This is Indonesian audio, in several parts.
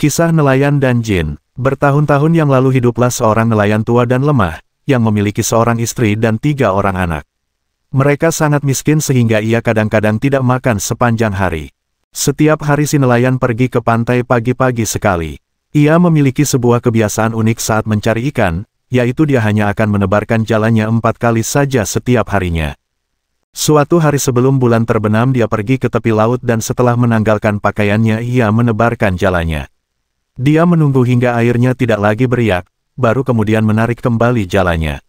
Kisah nelayan dan jin. Bertahun-tahun yang lalu hiduplah seorang nelayan tua dan lemah, yang memiliki seorang istri dan 3 orang anak. Mereka sangat miskin sehingga ia kadang-kadang tidak makan sepanjang hari. Setiap hari si nelayan pergi ke pantai pagi-pagi sekali. Ia memiliki sebuah kebiasaan unik saat mencari ikan, yaitu dia hanya akan menebarkan jalannya 4 kali saja setiap harinya. Suatu hari sebelum bulan terbenam dia pergi ke tepi laut dan setelah menanggalkan pakaiannya ia menebarkan jalannya. Dia menunggu hingga airnya tidak lagi beriak, baru kemudian menarik kembali jalannya.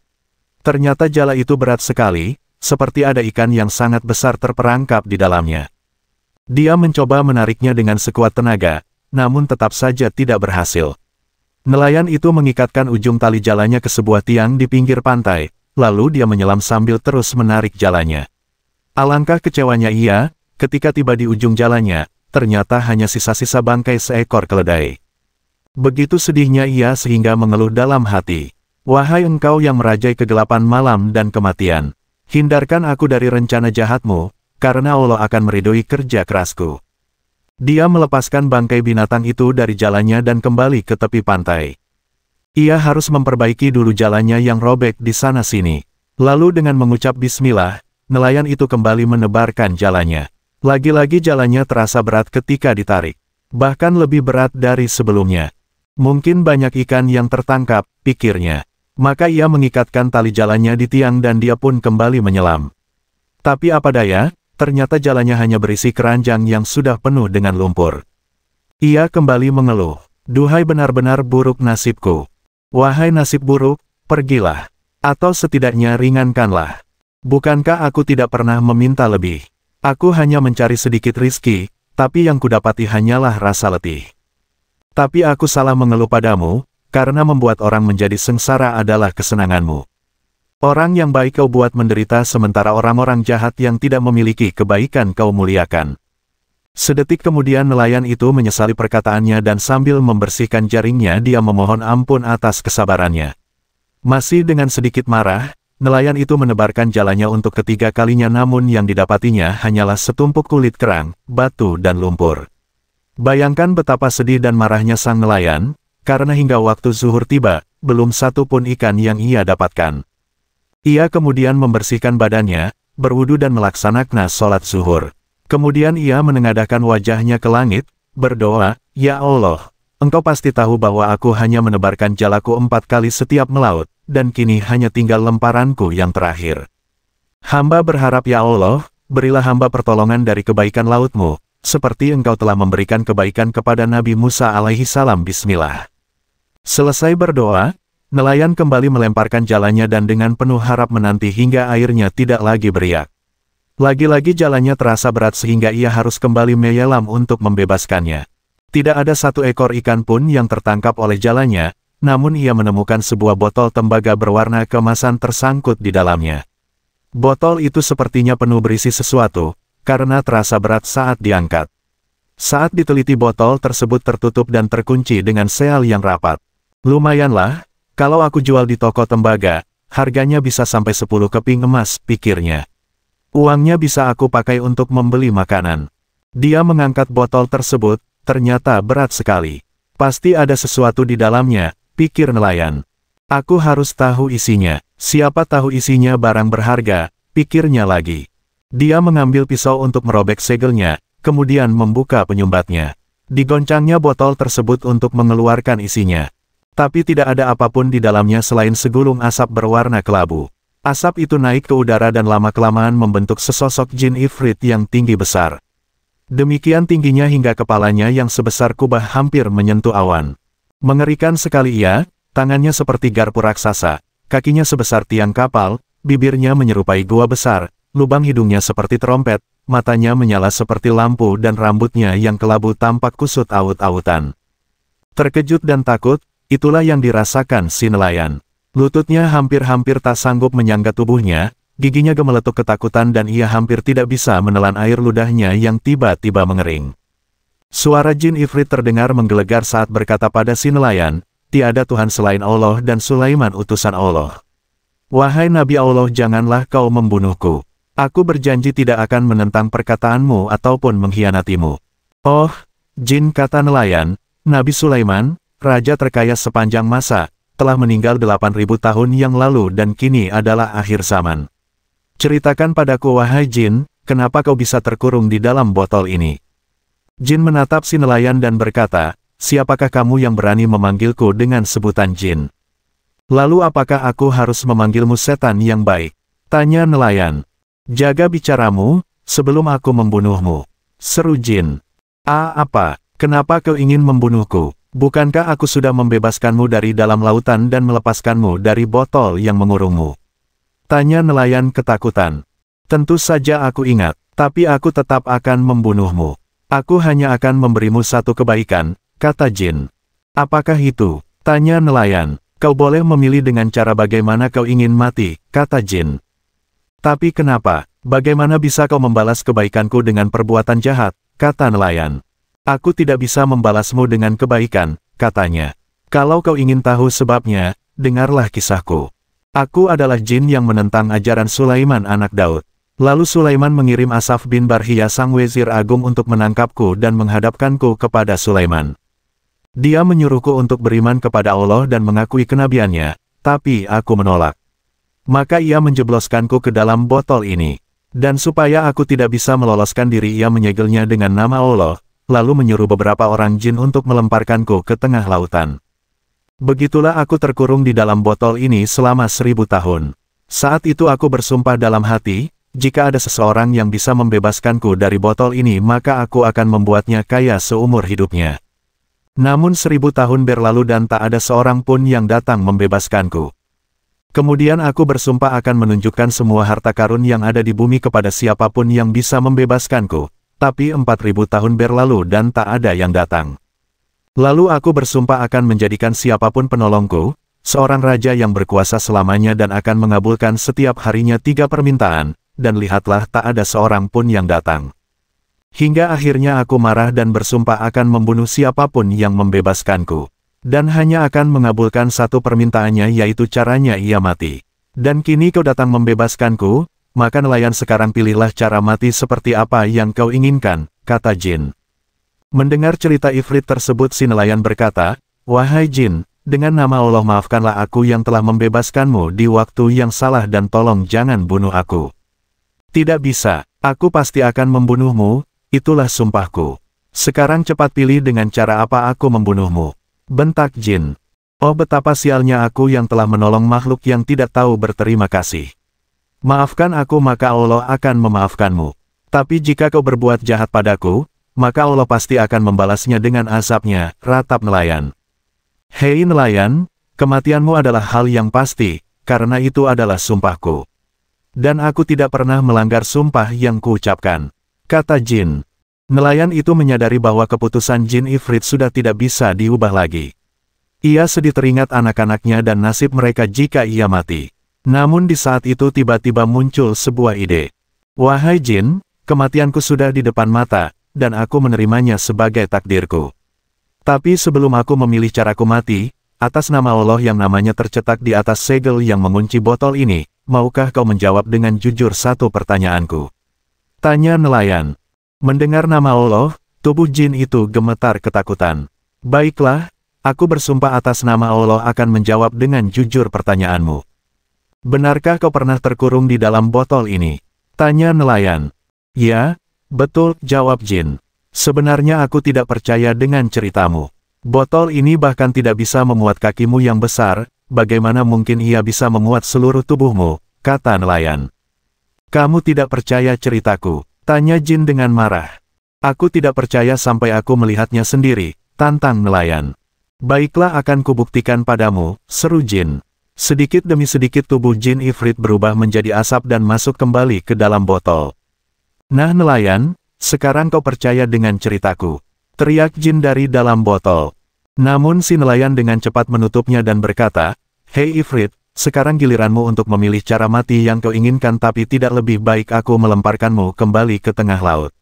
Ternyata jala itu berat sekali, seperti ada ikan yang sangat besar terperangkap di dalamnya. Dia mencoba menariknya dengan sekuat tenaga, namun tetap saja tidak berhasil. Nelayan itu mengikatkan ujung tali jalannya ke sebuah tiang di pinggir pantai, lalu dia menyelam sambil terus menarik jalannya. Alangkah kecewanya ia, ketika tiba di ujung jalannya, ternyata hanya sisa-sisa bangkai seekor keledai. Begitu sedihnya ia sehingga mengeluh dalam hati. Wahai engkau yang merajai kegelapan malam dan kematian, hindarkan aku dari rencana jahatmu, karena Allah akan meridhoi kerja kerasku. Dia melepaskan bangkai binatang itu dari jalannya dan kembali ke tepi pantai. Ia harus memperbaiki dulu jalannya yang robek di sana-sini. Lalu dengan mengucap bismillah, nelayan itu kembali menebarkan jalannya. Lagi-lagi jalannya terasa berat ketika ditarik. Bahkan lebih berat dari sebelumnya. Mungkin banyak ikan yang tertangkap, pikirnya. Maka ia mengikatkan tali jalannya di tiang dan dia pun kembali menyelam. Tapi apa daya, ternyata jalannya hanya berisi keranjang yang sudah penuh dengan lumpur. Ia kembali mengeluh, duhai benar-benar buruk nasibku. Wahai nasib buruk, pergilah. Atau setidaknya ringankanlah. Bukankah aku tidak pernah meminta lebih? Aku hanya mencari sedikit rizki, tapi yang kudapati hanyalah rasa letih. Tapi aku salah mengeluh padamu, karena membuat orang menjadi sengsara adalah kesenanganmu. Orang yang baik kau buat menderita sementara orang-orang jahat yang tidak memiliki kebaikan kau muliakan. Sedetik kemudian nelayan itu menyesali perkataannya dan sambil membersihkan jaringnya dia memohon ampun atas kesabarannya. Masih dengan sedikit marah, nelayan itu menebarkan jalannya untuk ketiga kalinya namun yang didapatinya hanyalah setumpuk kulit kerang, batu dan lumpur. Bayangkan betapa sedih dan marahnya sang nelayan, karena hingga waktu zuhur tiba, belum satu pun ikan yang ia dapatkan. Ia kemudian membersihkan badannya, berwudu dan melaksanakan sholat zuhur. Kemudian ia menengadahkan wajahnya ke langit, berdoa, Ya Allah, Engkau pasti tahu bahwa aku hanya menebarkan jalaku 4 kali setiap melaut, dan kini hanya tinggal lemparanku yang terakhir. Hamba berharap ya Allah, berilah hamba pertolongan dari kebaikan lautmu, seperti Engkau telah memberikan kebaikan kepada Nabi Musa alaihi salam. Bismillah. Selesai berdoa, nelayan kembali melemparkan jalannya dan dengan penuh harap menanti hingga airnya tidak lagi beriak. Lagi-lagi jalannya terasa berat sehingga ia harus kembali menyelam untuk membebaskannya. Tidak ada satu ekor ikan pun yang tertangkap oleh jalannya, namun ia menemukan sebuah botol tembaga berwarna keemasan tersangkut di dalamnya. Botol itu sepertinya penuh berisi sesuatu, karena terasa berat saat diangkat. Saat diteliti botol tersebut tertutup dan terkunci dengan sel yang rapat. Lumayanlah, kalau aku jual di toko tembaga, harganya bisa sampai 10 keping emas, pikirnya. Uangnya bisa aku pakai untuk membeli makanan. Dia mengangkat botol tersebut, ternyata berat sekali. Pasti ada sesuatu di dalamnya, pikir nelayan. Aku harus tahu isinya, siapa tahu isinya barang berharga, pikirnya lagi. Dia mengambil pisau untuk merobek segelnya, kemudian membuka penyumbatnya. Digoncangnya botol tersebut untuk mengeluarkan isinya. Tapi tidak ada apapun di dalamnya selain segulung asap berwarna kelabu. Asap itu naik ke udara dan lama-kelamaan membentuk sesosok jin ifrit yang tinggi besar. Demikian tingginya hingga kepalanya yang sebesar kubah hampir menyentuh awan. Mengerikan sekali ia, tangannya seperti garpu raksasa, kakinya sebesar tiang kapal, bibirnya menyerupai gua besar, lubang hidungnya seperti trompet, matanya menyala seperti lampu dan rambutnya yang kelabu tampak kusut aut-autan. Terkejut dan takut, itulah yang dirasakan si nelayan. Lututnya hampir-hampir tak sanggup menyangga tubuhnya, giginya gemeletuk ketakutan dan ia hampir tidak bisa menelan air ludahnya yang tiba-tiba mengering. Suara jin ifrit terdengar menggelegar saat berkata pada si nelayan, tiada Tuhan selain Allah dan Sulaiman utusan Allah. Wahai Nabi Allah, janganlah kau membunuhku. Aku berjanji tidak akan menentang perkataanmu ataupun mengkhianatimu. Oh, jin, kata nelayan, Nabi Sulaiman, raja terkaya sepanjang masa, telah meninggal 8.000 tahun yang lalu dan kini adalah akhir zaman. Ceritakan padaku wahai jin, kenapa kau bisa terkurung di dalam botol ini? Jin menatap si nelayan dan berkata, siapakah kamu yang berani memanggilku dengan sebutan jin? Lalu apakah aku harus memanggilmu setan yang baik? Tanya nelayan. Jaga bicaramu, sebelum aku membunuhmu. Seru jin. Apa? Kenapa kau ingin membunuhku? Bukankah aku sudah membebaskanmu dari dalam lautan dan melepaskanmu dari botol yang mengurungmu? Tanya nelayan ketakutan. Tentu saja aku ingat, tapi aku tetap akan membunuhmu. Aku hanya akan memberimu satu kebaikan, kata jin. Apakah itu? Tanya nelayan. Kau boleh memilih dengan cara bagaimana kau ingin mati, kata jin. Tapi kenapa? Bagaimana bisa kau membalas kebaikanku dengan perbuatan jahat, kata nelayan. Aku tidak bisa membalasmu dengan kebaikan, katanya. Kalau kau ingin tahu sebabnya, dengarlah kisahku. Aku adalah jin yang menentang ajaran Sulaiman anak Daud. Lalu Sulaiman mengirim Asaf bin Barhia sang wazir agung untuk menangkapku dan menghadapkanku kepada Sulaiman. Dia menyuruhku untuk beriman kepada Allah dan mengakui kenabiannya, tapi aku menolak. Maka ia menjebloskanku ke dalam botol ini. Dan supaya aku tidak bisa meloloskan diri ia menyegelnya dengan nama Allah, lalu menyuruh beberapa orang jin untuk melemparkanku ke tengah lautan. Begitulah aku terkurung di dalam botol ini selama 1000 tahun. Saat itu aku bersumpah dalam hati, jika ada seseorang yang bisa membebaskanku dari botol ini maka aku akan membuatnya kaya seumur hidupnya. Namun 1000 tahun berlalu dan tak ada seorang pun yang datang membebaskanku. Kemudian aku bersumpah akan menunjukkan semua harta karun yang ada di bumi kepada siapapun yang bisa membebaskanku. Tapi 4000 tahun berlalu dan tak ada yang datang. Lalu aku bersumpah akan menjadikan siapapun penolongku, seorang raja yang berkuasa selamanya dan akan mengabulkan setiap harinya 3 permintaan, dan lihatlah tak ada seorang pun yang datang. Hingga akhirnya aku marah dan bersumpah akan membunuh siapapun yang membebaskanku. Dan hanya akan mengabulkan satu permintaannya yaitu caranya ia mati. Dan kini kau datang membebaskanku, maka nelayan sekarang pilihlah cara mati seperti apa yang kau inginkan, kata jin. Mendengar cerita ifrit tersebut si nelayan berkata, wahai jin, dengan nama Allah maafkanlah aku yang telah membebaskanmu di waktu yang salah dan tolong jangan bunuh aku. Tidak bisa, aku pasti akan membunuhmu, itulah sumpahku. Sekarang cepat pilih dengan cara apa aku membunuhmu. Bentak jin. Oh betapa sialnya aku yang telah menolong makhluk yang tidak tahu berterima kasih. Maafkan aku maka Allah akan memaafkanmu. Tapi jika kau berbuat jahat padaku, maka Allah pasti akan membalasnya dengan azabnya, ratap nelayan. Hei nelayan, kematianmu adalah hal yang pasti, karena itu adalah sumpahku. Dan aku tidak pernah melanggar sumpah yang kuucapkan, kata jin. Nelayan itu menyadari bahwa keputusan jin ifrit sudah tidak bisa diubah lagi. Ia sedih teringat anak-anaknya dan nasib mereka jika ia mati. Namun di saat itu tiba-tiba muncul sebuah ide. Wahai jin, kematianku sudah di depan mata, dan aku menerimanya sebagai takdirku. Tapi sebelum aku memilih caraku mati, atas nama Allah yang namanya tercetak di atas segel yang mengunci botol ini, maukah kau menjawab dengan jujur satu pertanyaanku? Tanya nelayan. Mendengar nama Allah, tubuh jin itu gemetar ketakutan. Baiklah, aku bersumpah atas nama Allah akan menjawab dengan jujur pertanyaanmu. Benarkah kau pernah terkurung di dalam botol ini? Tanya nelayan. Ya, betul, jawab jin. Sebenarnya aku tidak percaya dengan ceritamu. Botol ini bahkan tidak bisa memuat kakimu yang besar, bagaimana mungkin ia bisa memuat seluruh tubuhmu, kata nelayan. Kamu tidak percaya ceritaku? Tanya jin dengan marah. Aku tidak percaya sampai aku melihatnya sendiri, tantang nelayan. Baiklah akan kubuktikan padamu, seru jin. Sedikit demi sedikit tubuh jin ifrit berubah menjadi asap dan masuk kembali ke dalam botol. Nah nelayan, sekarang kau percaya dengan ceritaku, teriak jin dari dalam botol. Namun si nelayan dengan cepat menutupnya dan berkata, hei ifrit, sekarang giliranmu untuk memilih cara mati yang kau inginkan tapi tidak lebih baik aku melemparkanmu kembali ke tengah laut.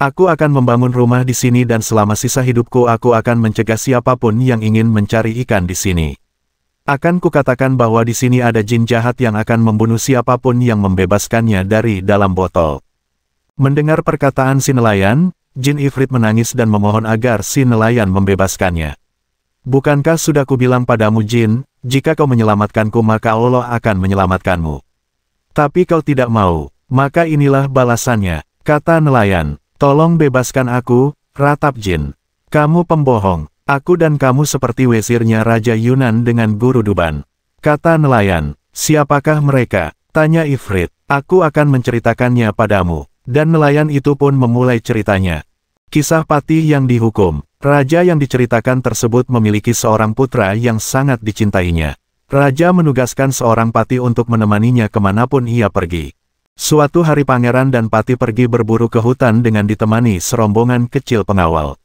Aku akan membangun rumah di sini dan selama sisa hidupku aku akan mencegah siapapun yang ingin mencari ikan di sini. Akan kukatakan bahwa di sini ada jin jahat yang akan membunuh siapapun yang membebaskannya dari dalam botol. Mendengar perkataan si nelayan, Jin Ifrit menangis dan memohon agar si nelayan membebaskannya. Bukankah sudah kubilang padamu Jin, jika kau menyelamatkanku maka Allah akan menyelamatkanmu. Tapi kau tidak mau, maka inilah balasannya, kata nelayan. Tolong bebaskan aku, ratap Jin. Kamu pembohong, aku dan kamu seperti wezirnya Raja Yunan dengan guru Duban. Kata nelayan, siapakah mereka? Tanya Ifrit. Aku akan menceritakannya padamu. Dan nelayan itu pun memulai ceritanya. Kisah Patih yang dihukum. Raja yang diceritakan tersebut memiliki seorang putra yang sangat dicintainya. Raja menugaskan seorang patih untuk menemaninya kemanapun ia pergi. Suatu hari pangeran dan patih pergi berburu ke hutan dengan ditemani serombongan kecil pengawal.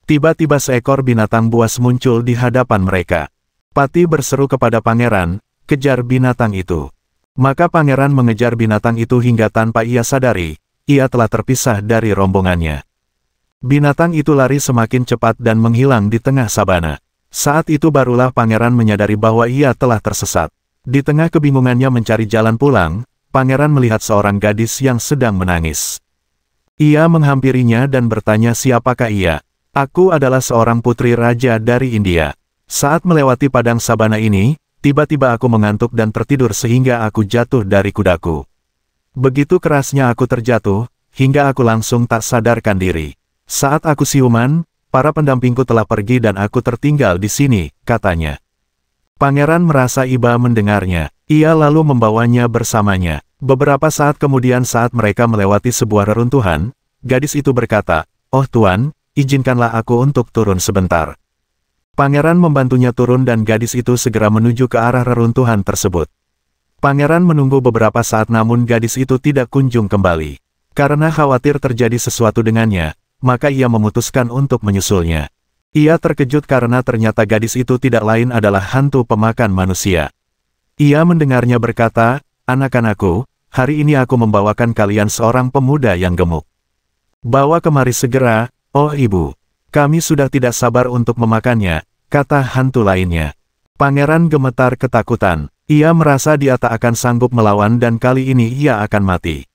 Tiba-tiba seekor binatang buas muncul di hadapan mereka. Patih berseru kepada pangeran, kejar binatang itu. Maka pangeran mengejar binatang itu hingga tanpa ia sadari, ia telah terpisah dari rombongannya. Binatang itu lari semakin cepat dan menghilang di tengah sabana. Saat itu barulah pangeran menyadari bahwa ia telah tersesat. Di tengah kebingungannya mencari jalan pulang, pangeran melihat seorang gadis yang sedang menangis. Ia menghampirinya dan bertanya siapakah ia. Aku adalah seorang putri raja dari India. Saat melewati padang sabana ini, tiba-tiba aku mengantuk dan tertidur sehingga aku jatuh dari kudaku. Begitu kerasnya aku terjatuh, hingga aku langsung tak sadarkan diri. Saat aku siuman, para pendampingku telah pergi dan aku tertinggal di sini, katanya. Pangeran merasa iba mendengarnya. Ia lalu membawanya bersamanya. Beberapa saat kemudian saat mereka melewati sebuah reruntuhan, gadis itu berkata, "Oh Tuan, izinkanlah aku untuk turun sebentar." Pangeran membantunya turun dan gadis itu segera menuju ke arah reruntuhan tersebut. Pangeran menunggu beberapa saat namun gadis itu tidak kunjung kembali. Karena khawatir terjadi sesuatu dengannya, maka ia memutuskan untuk menyusulnya. Ia terkejut karena ternyata gadis itu tidak lain adalah hantu pemakan manusia. Ia mendengarnya berkata, "Anak-anakku, hari ini aku membawakan kalian seorang pemuda yang gemuk. Bawa kemari segera, oh ibu. Kami sudah tidak sabar untuk memakannya," kata hantu lainnya. Pangeran gemetar ketakutan. Ia merasa dia tak akan sanggup melawan dan kali ini ia akan mati.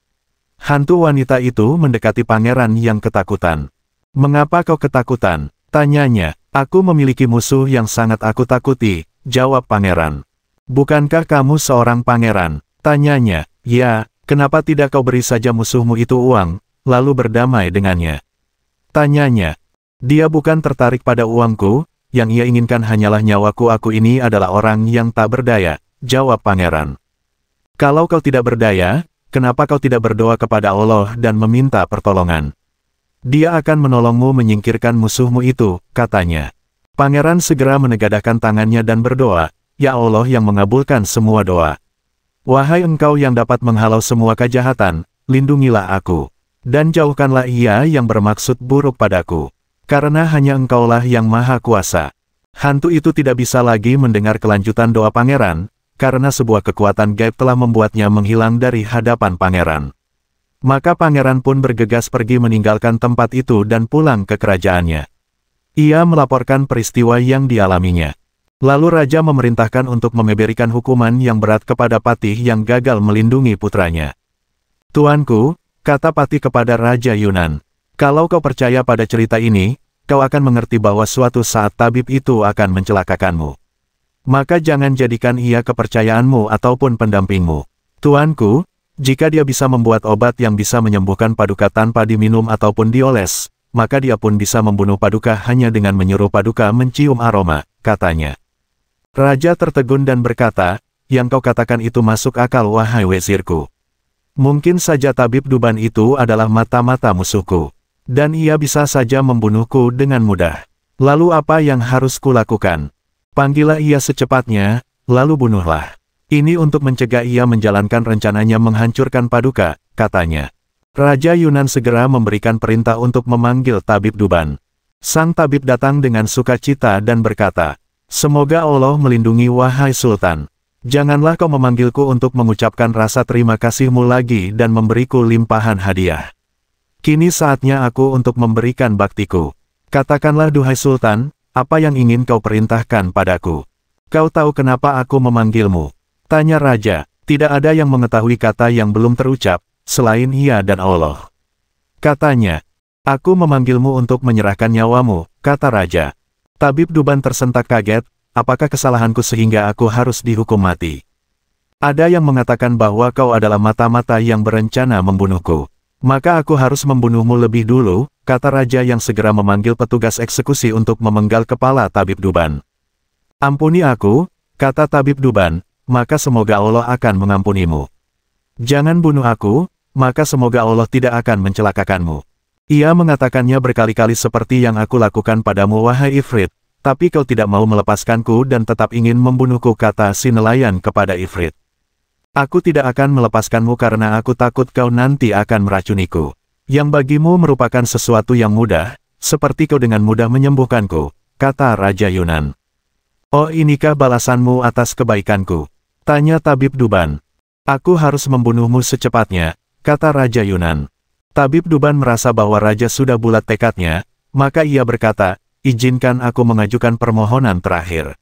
Hantu wanita itu mendekati pangeran yang ketakutan. "Mengapa kau ketakutan?" tanyanya. "Aku memiliki musuh yang sangat aku takuti," jawab pangeran. "Bukankah kamu seorang pangeran?" tanyanya. "Ya, kenapa tidak kau beri saja musuhmu itu uang, lalu berdamai dengannya?" tanyanya. "Dia bukan tertarik pada uangku, yang ia inginkan hanyalah nyawaku. Aku ini adalah orang yang tak berdaya," jawab pangeran. "Kalau kau tidak berdaya, kenapa kau tidak berdoa kepada Allah dan meminta pertolongan? Dia akan menolongmu menyingkirkan musuhmu itu," katanya. Pangeran segera menegadahkan tangannya dan berdoa, "Ya Allah yang mengabulkan semua doa. Wahai Engkau yang dapat menghalau semua kejahatan, lindungilah aku. Dan jauhkanlah ia yang bermaksud buruk padaku. Karena hanya Engkaulah yang maha kuasa." Hantu itu tidak bisa lagi mendengar kelanjutan doa pangeran, karena sebuah kekuatan gaib telah membuatnya menghilang dari hadapan pangeran. Maka pangeran pun bergegas pergi meninggalkan tempat itu dan pulang ke kerajaannya. Ia melaporkan peristiwa yang dialaminya. Lalu raja memerintahkan untuk memberikan hukuman yang berat kepada patih yang gagal melindungi putranya. "Tuanku," kata patih kepada Raja Yunan, "kalau kau percaya pada cerita ini, kau akan mengerti bahwa suatu saat tabib itu akan mencelakakanmu. Maka jangan jadikan ia kepercayaanmu ataupun pendampingmu. Tuanku, jika dia bisa membuat obat yang bisa menyembuhkan paduka tanpa diminum ataupun dioles, maka dia pun bisa membunuh paduka hanya dengan menyuruh paduka mencium aroma," katanya. Raja tertegun dan berkata, "Yang kau katakan itu masuk akal wahai wezirku. Mungkin saja tabib Duban itu adalah mata-mata musuhku. Dan ia bisa saja membunuhku dengan mudah. Lalu apa yang harus kulakukan? Panggillah ia secepatnya, lalu bunuhlah. Ini untuk mencegah ia menjalankan rencananya menghancurkan paduka," katanya. Raja Yunan segera memberikan perintah untuk memanggil tabib Duban. Sang tabib datang dengan sukacita dan berkata, "Semoga Allah melindungi wahai Sultan. Janganlah kau memanggilku untuk mengucapkan rasa terima kasihmu lagi dan memberiku limpahan hadiah. Kini saatnya aku untuk memberikan baktiku. Katakanlah duhai Sultan, apa yang ingin kau perintahkan padaku?" "Kau tahu kenapa aku memanggilmu?" tanya raja. "Tidak ada yang mengetahui kata yang belum terucap, selain ia dan Allah," katanya. Aku memanggilmu untuk menyerahkan nyawamu, kata raja. Tabib Duban tersentak kaget, apakah kesalahanku sehingga aku harus dihukum mati? Ada yang mengatakan bahwa kau adalah mata-mata yang berencana membunuhku. Maka aku harus membunuhmu lebih dulu, kata raja yang segera memanggil petugas eksekusi untuk memenggal kepala Tabib Duban. Ampuni aku, kata Tabib Duban, maka semoga Allah akan mengampunimu. Jangan bunuh aku, maka semoga Allah tidak akan mencelakakanmu. Ia mengatakannya berkali-kali seperti yang aku lakukan padamu wahai Ifrit, tapi kau tidak mau melepaskanku dan tetap ingin membunuhku, kata si nelayan kepada Ifrit. Aku tidak akan melepaskanmu karena aku takut kau nanti akan meracuniku. Yang bagimu merupakan sesuatu yang mudah, seperti kau dengan mudah menyembuhkanku, kata Raja Yunan. Oh, inikah balasanmu atas kebaikanku? Tanya Tabib Duban. Aku harus membunuhmu secepatnya, kata Raja Yunan. Tabib Duban merasa bahwa raja sudah bulat tekadnya, maka ia berkata, izinkan aku mengajukan permohonan terakhir.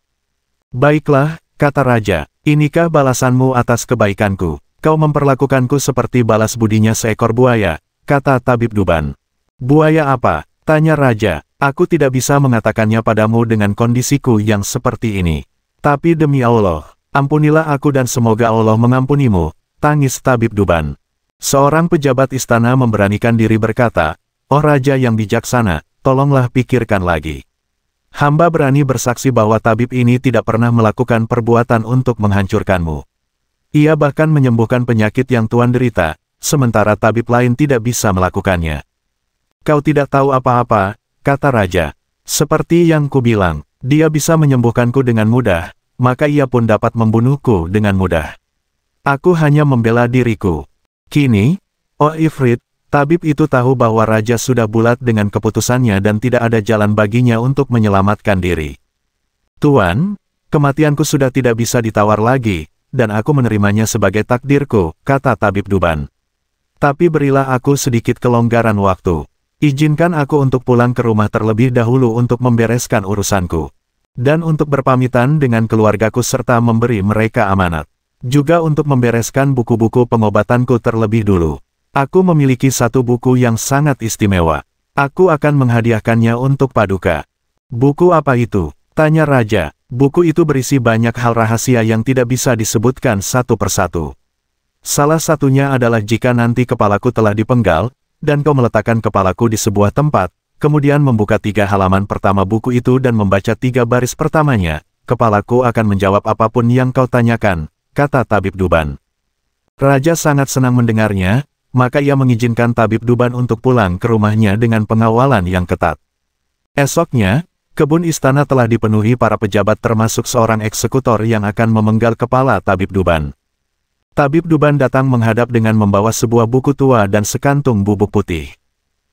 Baiklah, kata raja, inikah balasanmu atas kebaikanku? Kau memperlakukanku seperti balas budinya seekor buaya, kata Tabib Duban. Buaya apa? Tanya raja. Aku tidak bisa mengatakannya padamu dengan kondisiku yang seperti ini. Tapi demi Allah, ampunilah aku dan semoga Allah mengampunimu, tangis Tabib Duban. Seorang pejabat istana memberanikan diri berkata, oh raja yang bijaksana, tolonglah pikirkan lagi. Hamba berani bersaksi bahwa tabib ini tidak pernah melakukan perbuatan untuk menghancurkanmu. Ia bahkan menyembuhkan penyakit yang tuan derita, sementara tabib lain tidak bisa melakukannya. Kau tidak tahu apa-apa, kata raja. Seperti yang kubilang, dia bisa menyembuhkanku dengan mudah, maka ia pun dapat membunuhku dengan mudah. Aku hanya membela diriku. Kini, oh Ifrit, tabib itu tahu bahwa raja sudah bulat dengan keputusannya dan tidak ada jalan baginya untuk menyelamatkan diri. Tuan, kematianku sudah tidak bisa ditawar lagi, dan aku menerimanya sebagai takdirku, kata Tabib Duban. Tapi berilah aku sedikit kelonggaran waktu. Izinkan aku untuk pulang ke rumah terlebih dahulu untuk membereskan urusanku. Dan untuk berpamitan dengan keluargaku serta memberi mereka amanat. Juga untuk membereskan buku-buku pengobatanku terlebih dulu. Aku memiliki satu buku yang sangat istimewa. Aku akan menghadiahkannya untuk Paduka. Buku apa itu? Tanya raja. Buku itu berisi banyak hal rahasia yang tidak bisa disebutkan satu persatu. Salah satunya adalah jika nanti kepalaku telah dipenggal, dan kau meletakkan kepalaku di sebuah tempat, kemudian membuka 3 halaman pertama buku itu dan membaca 3 baris pertamanya, kepalaku akan menjawab apapun yang kau tanyakan, kata Tabib Duban. Raja sangat senang mendengarnya, maka ia mengizinkan Tabib Duban untuk pulang ke rumahnya dengan pengawalan yang ketat. Esoknya, kebun istana telah dipenuhi para pejabat termasuk seorang eksekutor yang akan memenggal kepala Tabib Duban. Tabib Duban datang menghadap dengan membawa sebuah buku tua dan sekantung bubuk putih.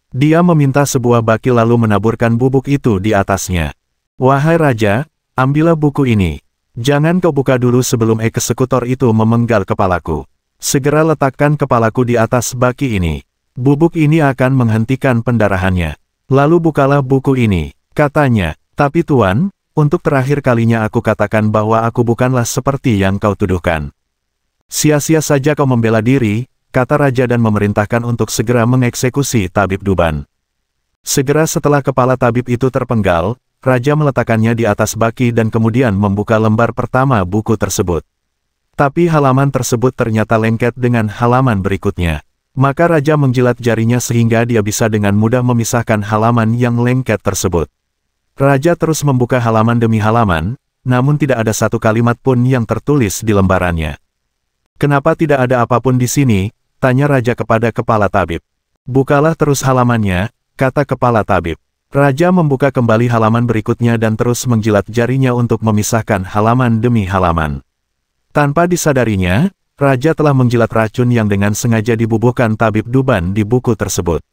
Dia meminta sebuah baki lalu menaburkan bubuk itu di atasnya. Wahai Raja, ambillah buku ini. Jangan kau buka dulu sebelum eksekutor itu memenggal kepalaku. Segera letakkan kepalaku di atas baki ini. Bubuk ini akan menghentikan pendarahannya. Lalu bukalah buku ini, katanya. Tapi Tuan, untuk terakhir kalinya aku katakan bahwa aku bukanlah seperti yang kau tuduhkan. Sia-sia saja kau membela diri, kata raja dan memerintahkan untuk segera mengeksekusi Tabib Duban. Segera setelah kepala tabib itu terpenggal, raja meletakkannya di atas baki dan kemudian membuka lembar pertama buku tersebut. Tapi halaman tersebut ternyata lengket dengan halaman berikutnya. Maka raja menjilat jarinya sehingga dia bisa dengan mudah memisahkan halaman yang lengket tersebut. Raja terus membuka halaman demi halaman, namun tidak ada satu kalimat pun yang tertulis di lembarannya. Kenapa tidak ada apapun di sini? Tanya raja kepada kepala tabib. Bukalah terus halamannya, kata kepala tabib. Raja membuka kembali halaman berikutnya dan terus menjilat jarinya untuk memisahkan halaman demi halaman. Tanpa disadarinya, raja telah menjilat racun yang dengan sengaja dibubuhkan Tabib Duban di buku tersebut.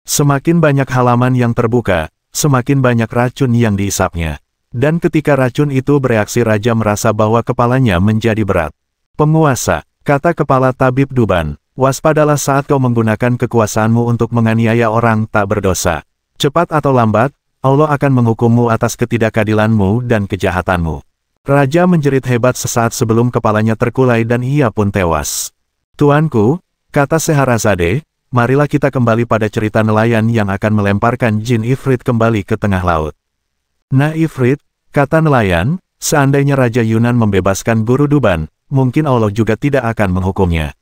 Semakin banyak halaman yang terbuka, semakin banyak racun yang diisapnya. Dan ketika racun itu bereaksi, raja merasa bahwa kepalanya menjadi berat. Penguasa, kata kepala Tabib Duban, waspadalah saat kau menggunakan kekuasaanmu untuk menganiaya orang tak berdosa. Cepat atau lambat, Allah akan menghukummu atas ketidakadilanmu dan kejahatanmu. Raja menjerit hebat sesaat sebelum kepalanya terkulai dan ia pun tewas. Tuanku, kata Scheherazade, marilah kita kembali pada cerita nelayan yang akan melemparkan jin Ifrit kembali ke tengah laut. Nah Ifrit, kata nelayan, seandainya Raja Yunan membebaskan Guru Duban, mungkin Allah juga tidak akan menghukumnya.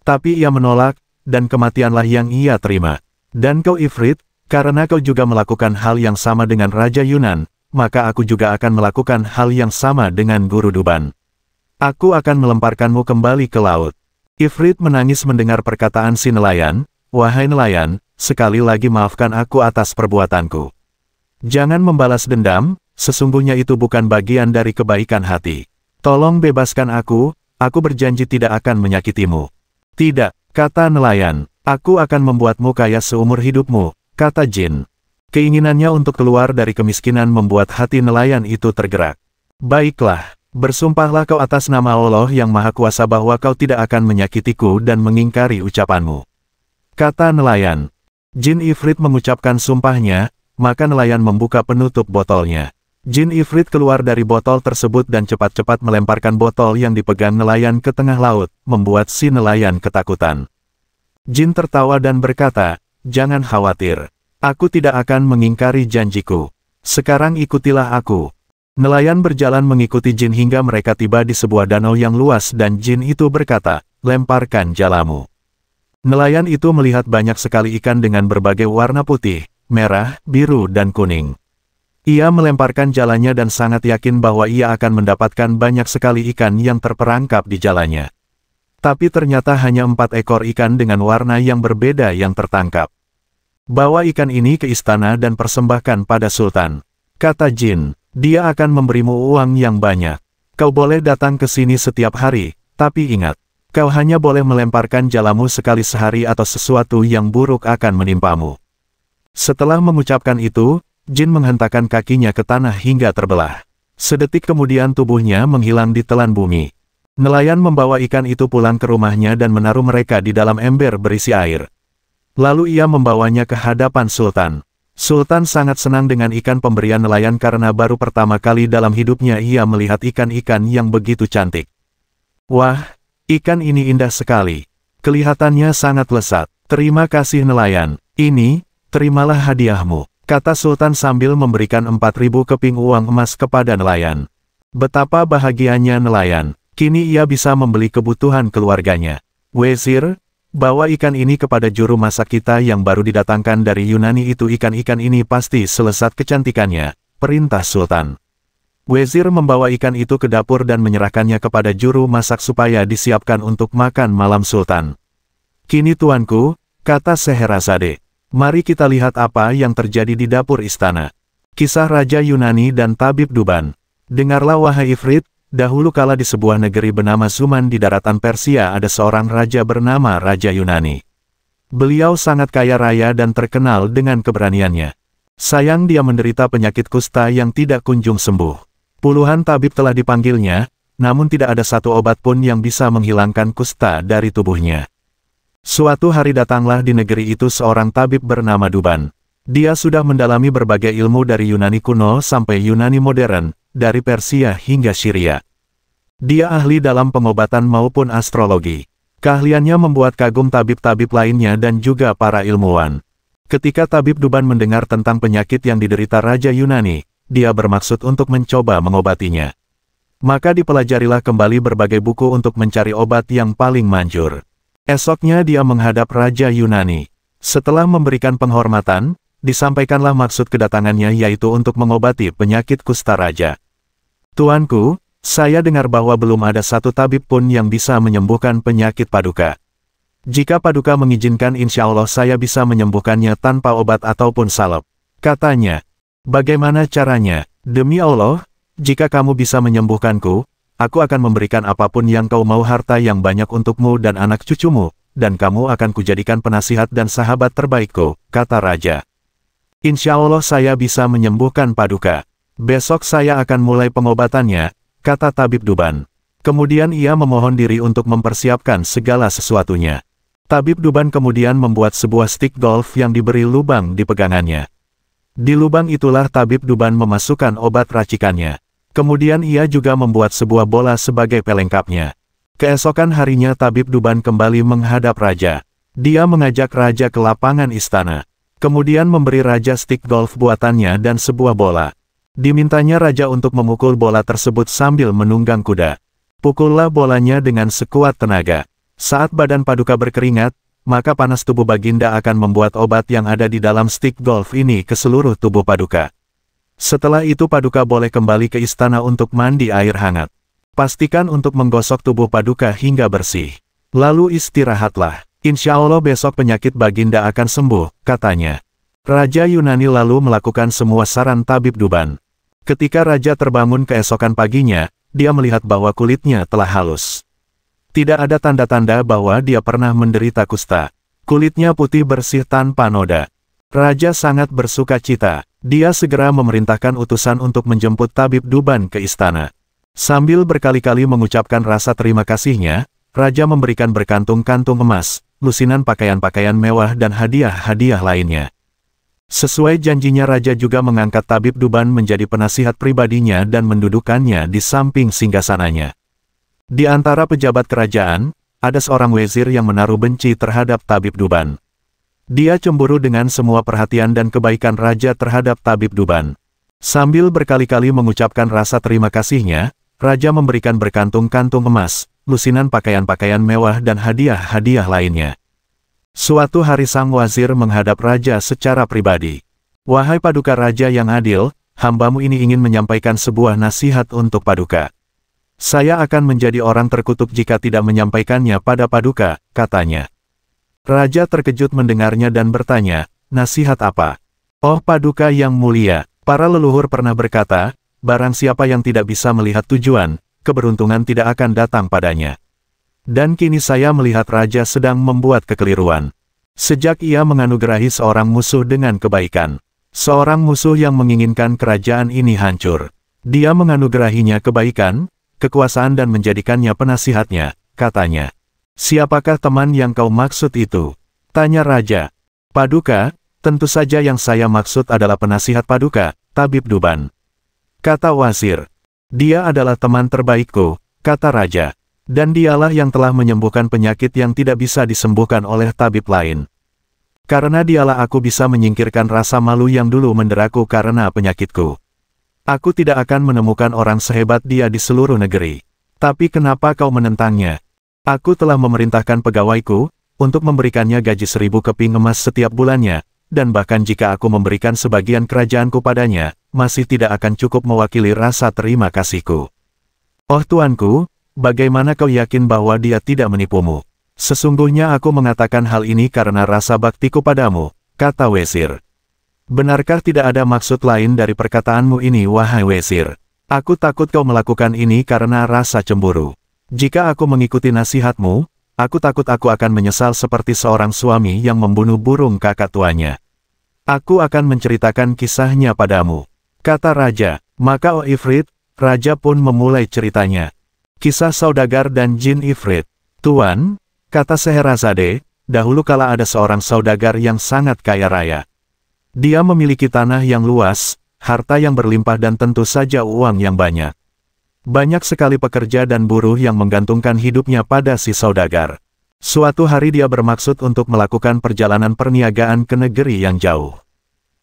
Tapi ia menolak, dan kematianlah yang ia terima. Dan kau Ifrit, karena kau juga melakukan hal yang sama dengan Raja Yunan, maka aku juga akan melakukan hal yang sama dengan Guru Duban. Aku akan melemparkanmu kembali ke laut. Ifrit menangis mendengar perkataan si nelayan, wahai nelayan, sekali lagi maafkan aku atas perbuatanku. Jangan membalas dendam, sesungguhnya itu bukan bagian dari kebaikan hati. Tolong bebaskan aku berjanji tidak akan menyakitimu. Tidak, kata nelayan, aku akan membuatmu kaya seumur hidupmu, kata jin. Keinginannya untuk keluar dari kemiskinan membuat hati nelayan itu tergerak. Baiklah, bersumpahlah kau atas nama Allah yang Maha Kuasa bahwa kau tidak akan menyakitiku dan mengingkari ucapanmu. Kata nelayan. Jin Ifrit mengucapkan sumpahnya, maka nelayan membuka penutup botolnya. Jin Ifrit keluar dari botol tersebut dan cepat-cepat melemparkan botol yang dipegang nelayan ke tengah laut, membuat si nelayan ketakutan. Jin tertawa dan berkata, jangan khawatir. Aku tidak akan mengingkari janjiku. Sekarang ikutilah aku. Nelayan berjalan mengikuti jin hingga mereka tiba di sebuah danau yang luas dan jin itu berkata, lemparkan jalamu. Nelayan itu melihat banyak sekali ikan dengan berbagai warna putih, merah, biru dan kuning. Ia melemparkan jalannya dan sangat yakin bahwa ia akan mendapatkan banyak sekali ikan yang terperangkap di jalannya. Tapi ternyata hanya 4 ekor ikan dengan warna yang berbeda yang tertangkap. Bawa ikan ini ke istana dan persembahkan pada sultan. Kata jin, dia akan memberimu uang yang banyak. Kau boleh datang ke sini setiap hari, tapi ingat, kau hanya boleh melemparkan jalamu sekali sehari atau sesuatu yang buruk akan menimpamu. Setelah mengucapkan itu, jin menghentakkan kakinya ke tanah hingga terbelah. Sedetik kemudian tubuhnya menghilang di telan bumi. Nelayan membawa ikan itu pulang ke rumahnya dan menaruh mereka di dalam ember berisi air. Lalu ia membawanya ke hadapan sultan. Sultan sangat senang dengan ikan pemberian nelayan karena baru pertama kali dalam hidupnya ia melihat ikan-ikan yang begitu cantik. Wah, ikan ini indah sekali. Kelihatannya sangat lezat. Terima kasih nelayan. Ini, terimalah hadiahmu, kata sultan sambil memberikan 4.000 keping uang emas kepada nelayan. Betapa bahagianya nelayan. Kini ia bisa membeli kebutuhan keluarganya. Wezir, bawa ikan ini kepada juru masak kita yang baru didatangkan dari Yunani itu. Ikan-ikan ini pasti selezat kecantikannya, perintah sultan. Wezir membawa ikan itu ke dapur dan menyerahkannya kepada juru masak supaya disiapkan untuk makan malam sultan. Kini tuanku, kata Scheherazade, mari kita lihat apa yang terjadi di dapur istana. Kisah Raja Yunani dan Tabib Duban. Dengarlah wahai Ifrit. Dahulu kala di sebuah negeri bernama Zuman di daratan Persia ada seorang raja bernama Raja Yunani. Beliau sangat kaya raya dan terkenal dengan keberaniannya. Sayang dia menderita penyakit kusta yang tidak kunjung sembuh. Puluhan tabib telah dipanggilnya, namun tidak ada satu obat pun yang bisa menghilangkan kusta dari tubuhnya. Suatu hari datanglah di negeri itu seorang tabib bernama Duban. Dia sudah mendalami berbagai ilmu dari Yunani kuno sampai Yunani modern, dari Persia hingga Syria. Dia ahli dalam pengobatan maupun astrologi. Keahliannya membuat kagum tabib-tabib lainnya dan juga para ilmuwan. Ketika tabib Duban mendengar tentang penyakit yang diderita Raja Yunani, dia bermaksud untuk mencoba mengobatinya. Maka dipelajarilah kembali berbagai buku untuk mencari obat yang paling manjur. Esoknya dia menghadap Raja Yunani. Setelah memberikan penghormatan, disampaikanlah maksud kedatangannya yaitu untuk mengobati penyakit kusta raja. Tuanku, saya dengar bahwa belum ada satu tabib pun yang bisa menyembuhkan penyakit Paduka. Jika Paduka mengizinkan insya Allah saya bisa menyembuhkannya tanpa obat ataupun salep. Katanya, bagaimana caranya? Demi Allah, jika kamu bisa menyembuhkanku, aku akan memberikan apapun yang kau mau, harta yang banyak untukmu dan anak cucumu, dan kamu akan kujadikan penasihat dan sahabat terbaikku, kata raja. Insya Allah saya bisa menyembuhkan Paduka. Besok saya akan mulai pengobatannya, kata Tabib Duban. Kemudian ia memohon diri untuk mempersiapkan segala sesuatunya. Tabib Duban kemudian membuat sebuah stik golf yang diberi lubang di pegangannya. Di lubang itulah Tabib Duban memasukkan obat racikannya. Kemudian ia juga membuat sebuah bola sebagai pelengkapnya. Keesokan harinya Tabib Duban kembali menghadap raja. Dia mengajak raja ke lapangan istana. Kemudian memberi raja stik golf buatannya dan sebuah bola. Dimintanya raja untuk memukul bola tersebut sambil menunggang kuda. Pukullah bolanya dengan sekuat tenaga. Saat badan Paduka berkeringat, maka panas tubuh Baginda akan membuat obat yang ada di dalam stik golf ini ke seluruh tubuh Paduka. Setelah itu Paduka boleh kembali ke istana untuk mandi air hangat. Pastikan untuk menggosok tubuh Paduka hingga bersih. Lalu istirahatlah. Insya Allah besok penyakit Baginda akan sembuh, katanya. Raja Yunani lalu melakukan semua saran tabib Duban. Ketika raja terbangun keesokan paginya, dia melihat bahwa kulitnya telah halus. Tidak ada tanda-tanda bahwa dia pernah menderita kusta. Kulitnya putih bersih tanpa noda. Raja sangat bersuka cita. Dia segera memerintahkan utusan untuk menjemput tabib Duban ke istana. Sambil berkali-kali mengucapkan rasa terima kasihnya, raja memberikan berkantung-kantung emas, lusinan pakaian-pakaian mewah dan hadiah-hadiah lainnya. Sesuai janjinya raja juga mengangkat tabib Duban menjadi penasihat pribadinya dan mendudukannya di samping singgasananya. Di antara pejabat kerajaan, ada seorang wezir yang menaruh benci terhadap tabib Duban. Dia cemburu dengan semua perhatian dan kebaikan raja terhadap tabib Duban. Sambil berkali-kali mengucapkan rasa terima kasihnya, raja memberikan berkantung-kantung emas, lusinan pakaian-pakaian mewah dan hadiah-hadiah lainnya. Suatu hari sang wazir menghadap raja secara pribadi. Wahai Paduka Raja yang adil, hambamu ini ingin menyampaikan sebuah nasihat untuk Paduka. Saya akan menjadi orang terkutuk jika tidak menyampaikannya pada Paduka, katanya. Raja terkejut mendengarnya dan bertanya, nasihat apa? Oh Paduka yang mulia, para leluhur pernah berkata, barang siapa yang tidak bisa melihat tujuan, keberuntungan tidak akan datang padanya. Dan kini saya melihat raja sedang membuat kekeliruan. Sejak ia menganugerahi seorang musuh dengan kebaikan. Seorang musuh yang menginginkan kerajaan ini hancur. Dia menganugerahinya kebaikan, kekuasaan dan menjadikannya penasihatnya, katanya. Siapakah teman yang kau maksud itu? Tanya raja. Paduka, tentu saja yang saya maksud adalah penasihat Paduka, tabib Duban. Kata wazir. Dia adalah teman terbaikku, kata raja. Dan dialah yang telah menyembuhkan penyakit yang tidak bisa disembuhkan oleh tabib lain. Karena dialah aku bisa menyingkirkan rasa malu yang dulu menderaku karena penyakitku. Aku tidak akan menemukan orang sehebat dia di seluruh negeri. Tapi kenapa kau menentangnya? Aku telah memerintahkan pegawaiku, untuk memberikannya gaji 1000 keping emas setiap bulannya, dan bahkan jika aku memberikan sebagian kerajaanku padanya, masih tidak akan cukup mewakili rasa terima kasihku. Oh tuanku, bagaimana kau yakin bahwa dia tidak menipumu? Sesungguhnya aku mengatakan hal ini karena rasa baktiku padamu, kata wezir. Benarkah tidak ada maksud lain dari perkataanmu ini wahai wezir? Aku takut kau melakukan ini karena rasa cemburu. Jika aku mengikuti nasihatmu, aku takut aku akan menyesal seperti seorang suami yang membunuh burung kakak tuanya. Aku akan menceritakan kisahnya padamu, kata raja. Maka oh Ifrit, raja pun memulai ceritanya. Kisah saudagar dan jin Ifrit. Tuan, kata Scheherazade, dahulu kala ada seorang saudagar yang sangat kaya raya. Dia memiliki tanah yang luas, harta yang berlimpah dan tentu saja uang yang banyak. Banyak sekali pekerja dan buruh yang menggantungkan hidupnya pada si saudagar. Suatu hari dia bermaksud untuk melakukan perjalanan perniagaan ke negeri yang jauh.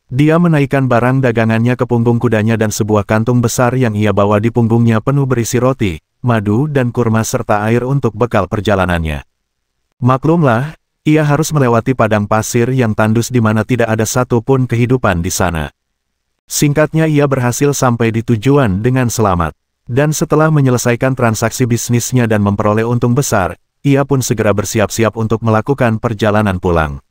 Dia menaikkan barang dagangannya ke punggung kudanya dan sebuah kantung besar yang ia bawa di punggungnya penuh berisi roti, madu dan kurma serta air untuk bekal perjalanannya. Maklumlah, ia harus melewati padang pasir yang tandus di mana tidak ada satupun kehidupan di sana. Singkatnya ia berhasil sampai di tujuan dengan selamat. Dan setelah menyelesaikan transaksi bisnisnya dan memperoleh untung besar, ia pun segera bersiap-siap untuk melakukan perjalanan pulang.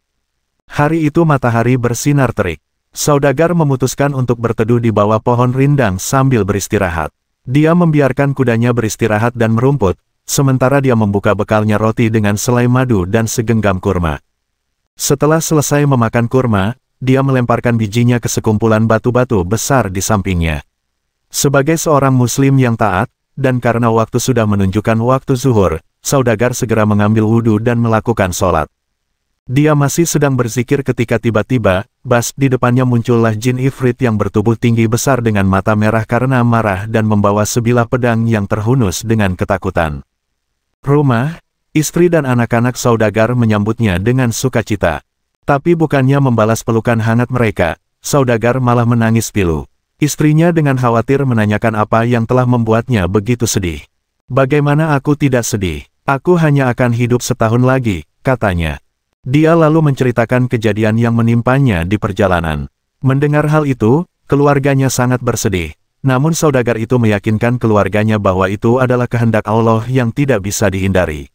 Hari itu matahari bersinar terik. Saudagar memutuskan untuk berteduh di bawah pohon rindang sambil beristirahat. Dia membiarkan kudanya beristirahat dan merumput, sementara dia membuka bekalnya roti dengan selai madu dan segenggam kurma. Setelah selesai memakan kurma, dia melemparkan bijinya ke sekumpulan batu-batu besar di sampingnya. Sebagai seorang muslim yang taat, dan karena waktu sudah menunjukkan waktu zuhur, saudagar segera mengambil wudhu dan melakukan sholat. Dia masih sedang berzikir ketika tiba-tiba, di depannya muncullah jin Ifrit yang bertubuh tinggi besar dengan mata merah karena marah dan membawa sebilah pedang yang terhunus dengan ketakutan. Rumah, Istri dan anak-anak saudagar menyambutnya dengan sukacita. Tapi bukannya membalas pelukan hangat mereka, saudagar malah menangis pilu. Istrinya dengan khawatir menanyakan apa yang telah membuatnya begitu sedih. Bagaimana aku tidak sedih? Aku hanya akan hidup setahun lagi, katanya. Dia lalu menceritakan kejadian yang menimpanya di perjalanan. Mendengar hal itu, keluarganya sangat bersedih. Namun saudagar itu meyakinkan keluarganya bahwa itu adalah kehendak Allah yang tidak bisa dihindari.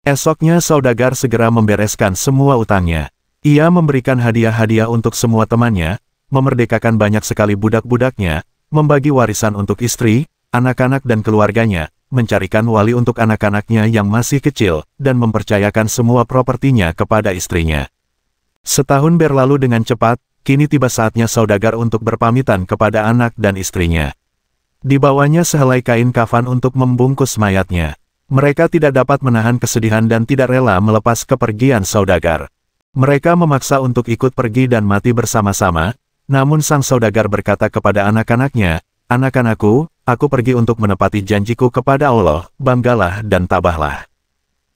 Esoknya saudagar segera membereskan semua utangnya. Ia memberikan hadiah-hadiah untuk semua temannya, memerdekakan banyak sekali budak-budaknya, membagi warisan untuk istri, anak-anak dan keluarganya, mencarikan wali untuk anak-anaknya yang masih kecil, dan mempercayakan semua propertinya kepada istrinya. Setahun berlalu dengan cepat, kini tiba saatnya saudagar untuk berpamitan kepada anak dan istrinya. Dibawanya sehelai kain kafan untuk membungkus mayatnya. Mereka tidak dapat menahan kesedihan dan tidak rela melepas kepergian saudagar. Mereka memaksa untuk ikut pergi dan mati bersama-sama, namun sang saudagar berkata kepada anak-anaknya, "Anak-anakku, aku pergi untuk menepati janjiku kepada Allah, banggalah dan tabahlah.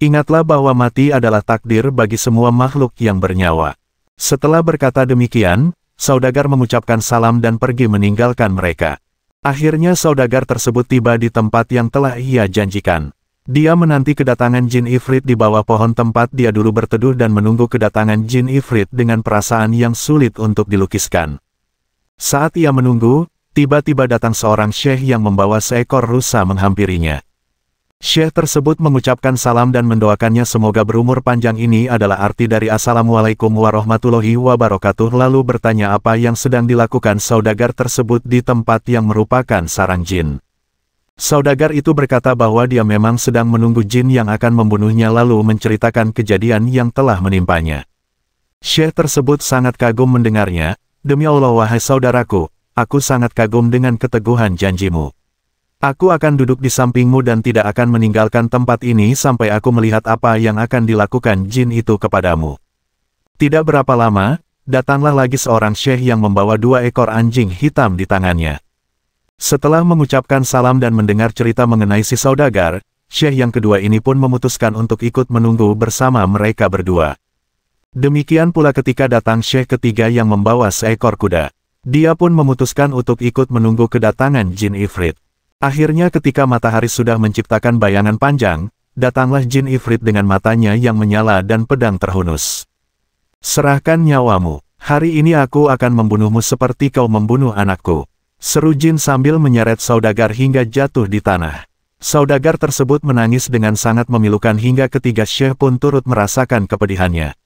Ingatlah bahwa mati adalah takdir bagi semua makhluk yang bernyawa." Setelah berkata demikian, saudagar mengucapkan salam dan pergi meninggalkan mereka. Akhirnya saudagar tersebut tiba di tempat yang telah ia janjikan. Dia menanti kedatangan jin ifrit di bawah pohon tempat dia dulu berteduh dan menunggu kedatangan jin ifrit dengan perasaan yang sulit untuk dilukiskan. Saat ia menunggu, tiba-tiba datang seorang syekh yang membawa seekor rusa menghampirinya. Syekh tersebut mengucapkan salam dan mendoakannya semoga berumur panjang. Ini adalah arti dari Assalamualaikum warahmatullahi wabarakatuh. Lalu bertanya apa yang sedang dilakukan saudagar tersebut di tempat yang merupakan sarang jin. Saudagar itu berkata bahwa dia memang sedang menunggu jin yang akan membunuhnya lalu menceritakan kejadian yang telah menimpanya. Syekh tersebut sangat kagum mendengarnya, "Demi Allah wahai saudaraku, aku sangat kagum dengan keteguhan janjimu. Aku akan duduk di sampingmu dan tidak akan meninggalkan tempat ini sampai aku melihat apa yang akan dilakukan jin itu kepadamu." Tidak berapa lama, datanglah lagi seorang syekh yang membawa 2 ekor anjing hitam di tangannya. Setelah mengucapkan salam dan mendengar cerita mengenai si saudagar, syekh yang kedua ini pun memutuskan untuk ikut menunggu bersama mereka berdua. Demikian pula ketika datang syekh ketiga yang membawa seekor kuda. Dia pun memutuskan untuk ikut menunggu kedatangan jin ifrit. Akhirnya ketika matahari sudah menciptakan bayangan panjang, datanglah jin ifrit dengan matanya yang menyala dan pedang terhunus. "Serahkan nyawamu, hari ini aku akan membunuhmu seperti kau membunuh anakku," seru jin sambil menyeret saudagar hingga jatuh di tanah. Saudagar tersebut menangis dengan sangat memilukan hingga ketiga syekh pun turut merasakan kepedihannya.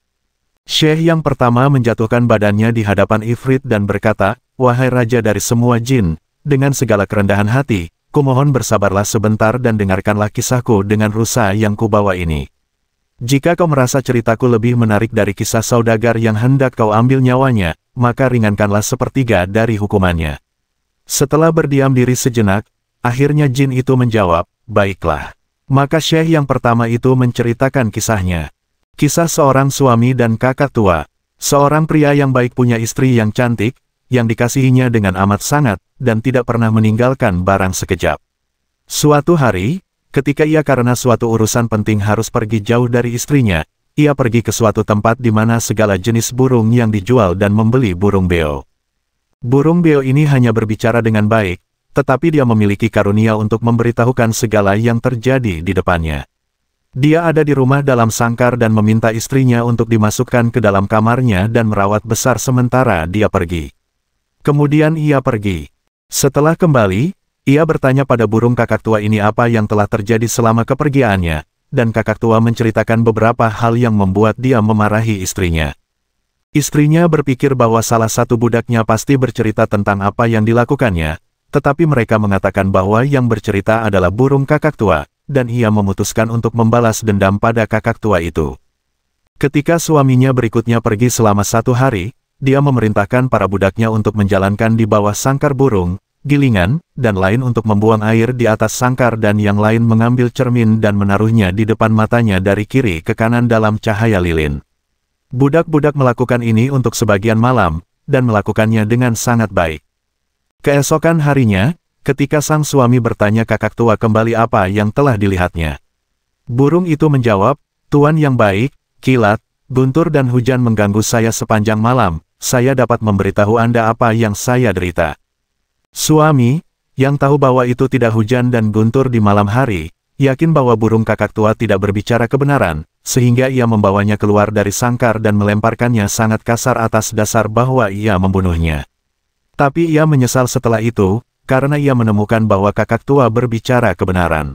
Syekh yang pertama menjatuhkan badannya di hadapan ifrit dan berkata, "Wahai raja dari semua jin, dengan segala kerendahan hati, kumohon bersabarlah sebentar dan dengarkanlah kisahku dengan rusa yang kubawa ini. Jika kau merasa ceritaku lebih menarik dari kisah saudagar yang hendak kau ambil nyawanya, maka ringankanlah sepertiga dari hukumannya." Setelah berdiam diri sejenak, akhirnya jin itu menjawab, "Baiklah." Maka syekh yang pertama itu menceritakan kisahnya. Kisah seorang suami dan kakak tua. Seorang pria yang baik punya istri yang cantik, yang dikasihinya dengan amat sangat, dan tidak pernah meninggalkan barang sekejap. Suatu hari, ketika ia karena suatu urusan penting harus pergi jauh dari istrinya, ia pergi ke suatu tempat di mana segala jenis burung yang dijual dan membeli burung beo. Burung beo ini hanya berbicara dengan baik, tetapi dia memiliki karunia untuk memberitahukan segala yang terjadi di depannya. Dia ada di rumah dalam sangkar dan meminta istrinya untuk dimasukkan ke dalam kamarnya dan merawat besar sementara dia pergi. Kemudian ia pergi. Setelah kembali, ia bertanya pada burung kakak tua ini apa yang telah terjadi selama kepergiannya, dan kakak tua menceritakan beberapa hal yang membuat dia memarahi istrinya. Istrinya berpikir bahwa salah satu budaknya pasti bercerita tentang apa yang dilakukannya, tetapi mereka mengatakan bahwa yang bercerita adalah burung kakak tua, dan ia memutuskan untuk membalas dendam pada kakak tua itu. Ketika suaminya berikutnya pergi selama 1 hari, dia memerintahkan para budaknya untuk menjalankan di bawah sangkar burung, gilingan, dan lain untuk membuang air di atas sangkar dan yang lain mengambil cermin dan menaruhnya di depan matanya dari kiri ke kanan dalam cahaya lilin. Budak-budak melakukan ini untuk sebagian malam, dan melakukannya dengan sangat baik. Keesokan harinya, ketika sang suami bertanya kakak tua kembali apa yang telah dilihatnya. Burung itu menjawab, "Tuan yang baik, kilat, guntur dan hujan mengganggu saya sepanjang malam, saya dapat memberitahu Anda apa yang saya derita." Suami, yang tahu bahwa itu tidak hujan dan guntur di malam hari, yakin bahwa burung kakak tua tidak berbicara kebenaran, sehingga ia membawanya keluar dari sangkar dan melemparkannya sangat kasar atas dasar bahwa ia membunuhnya. Tapi ia menyesal setelah itu, karena ia menemukan bahwa kakak tua berbicara kebenaran.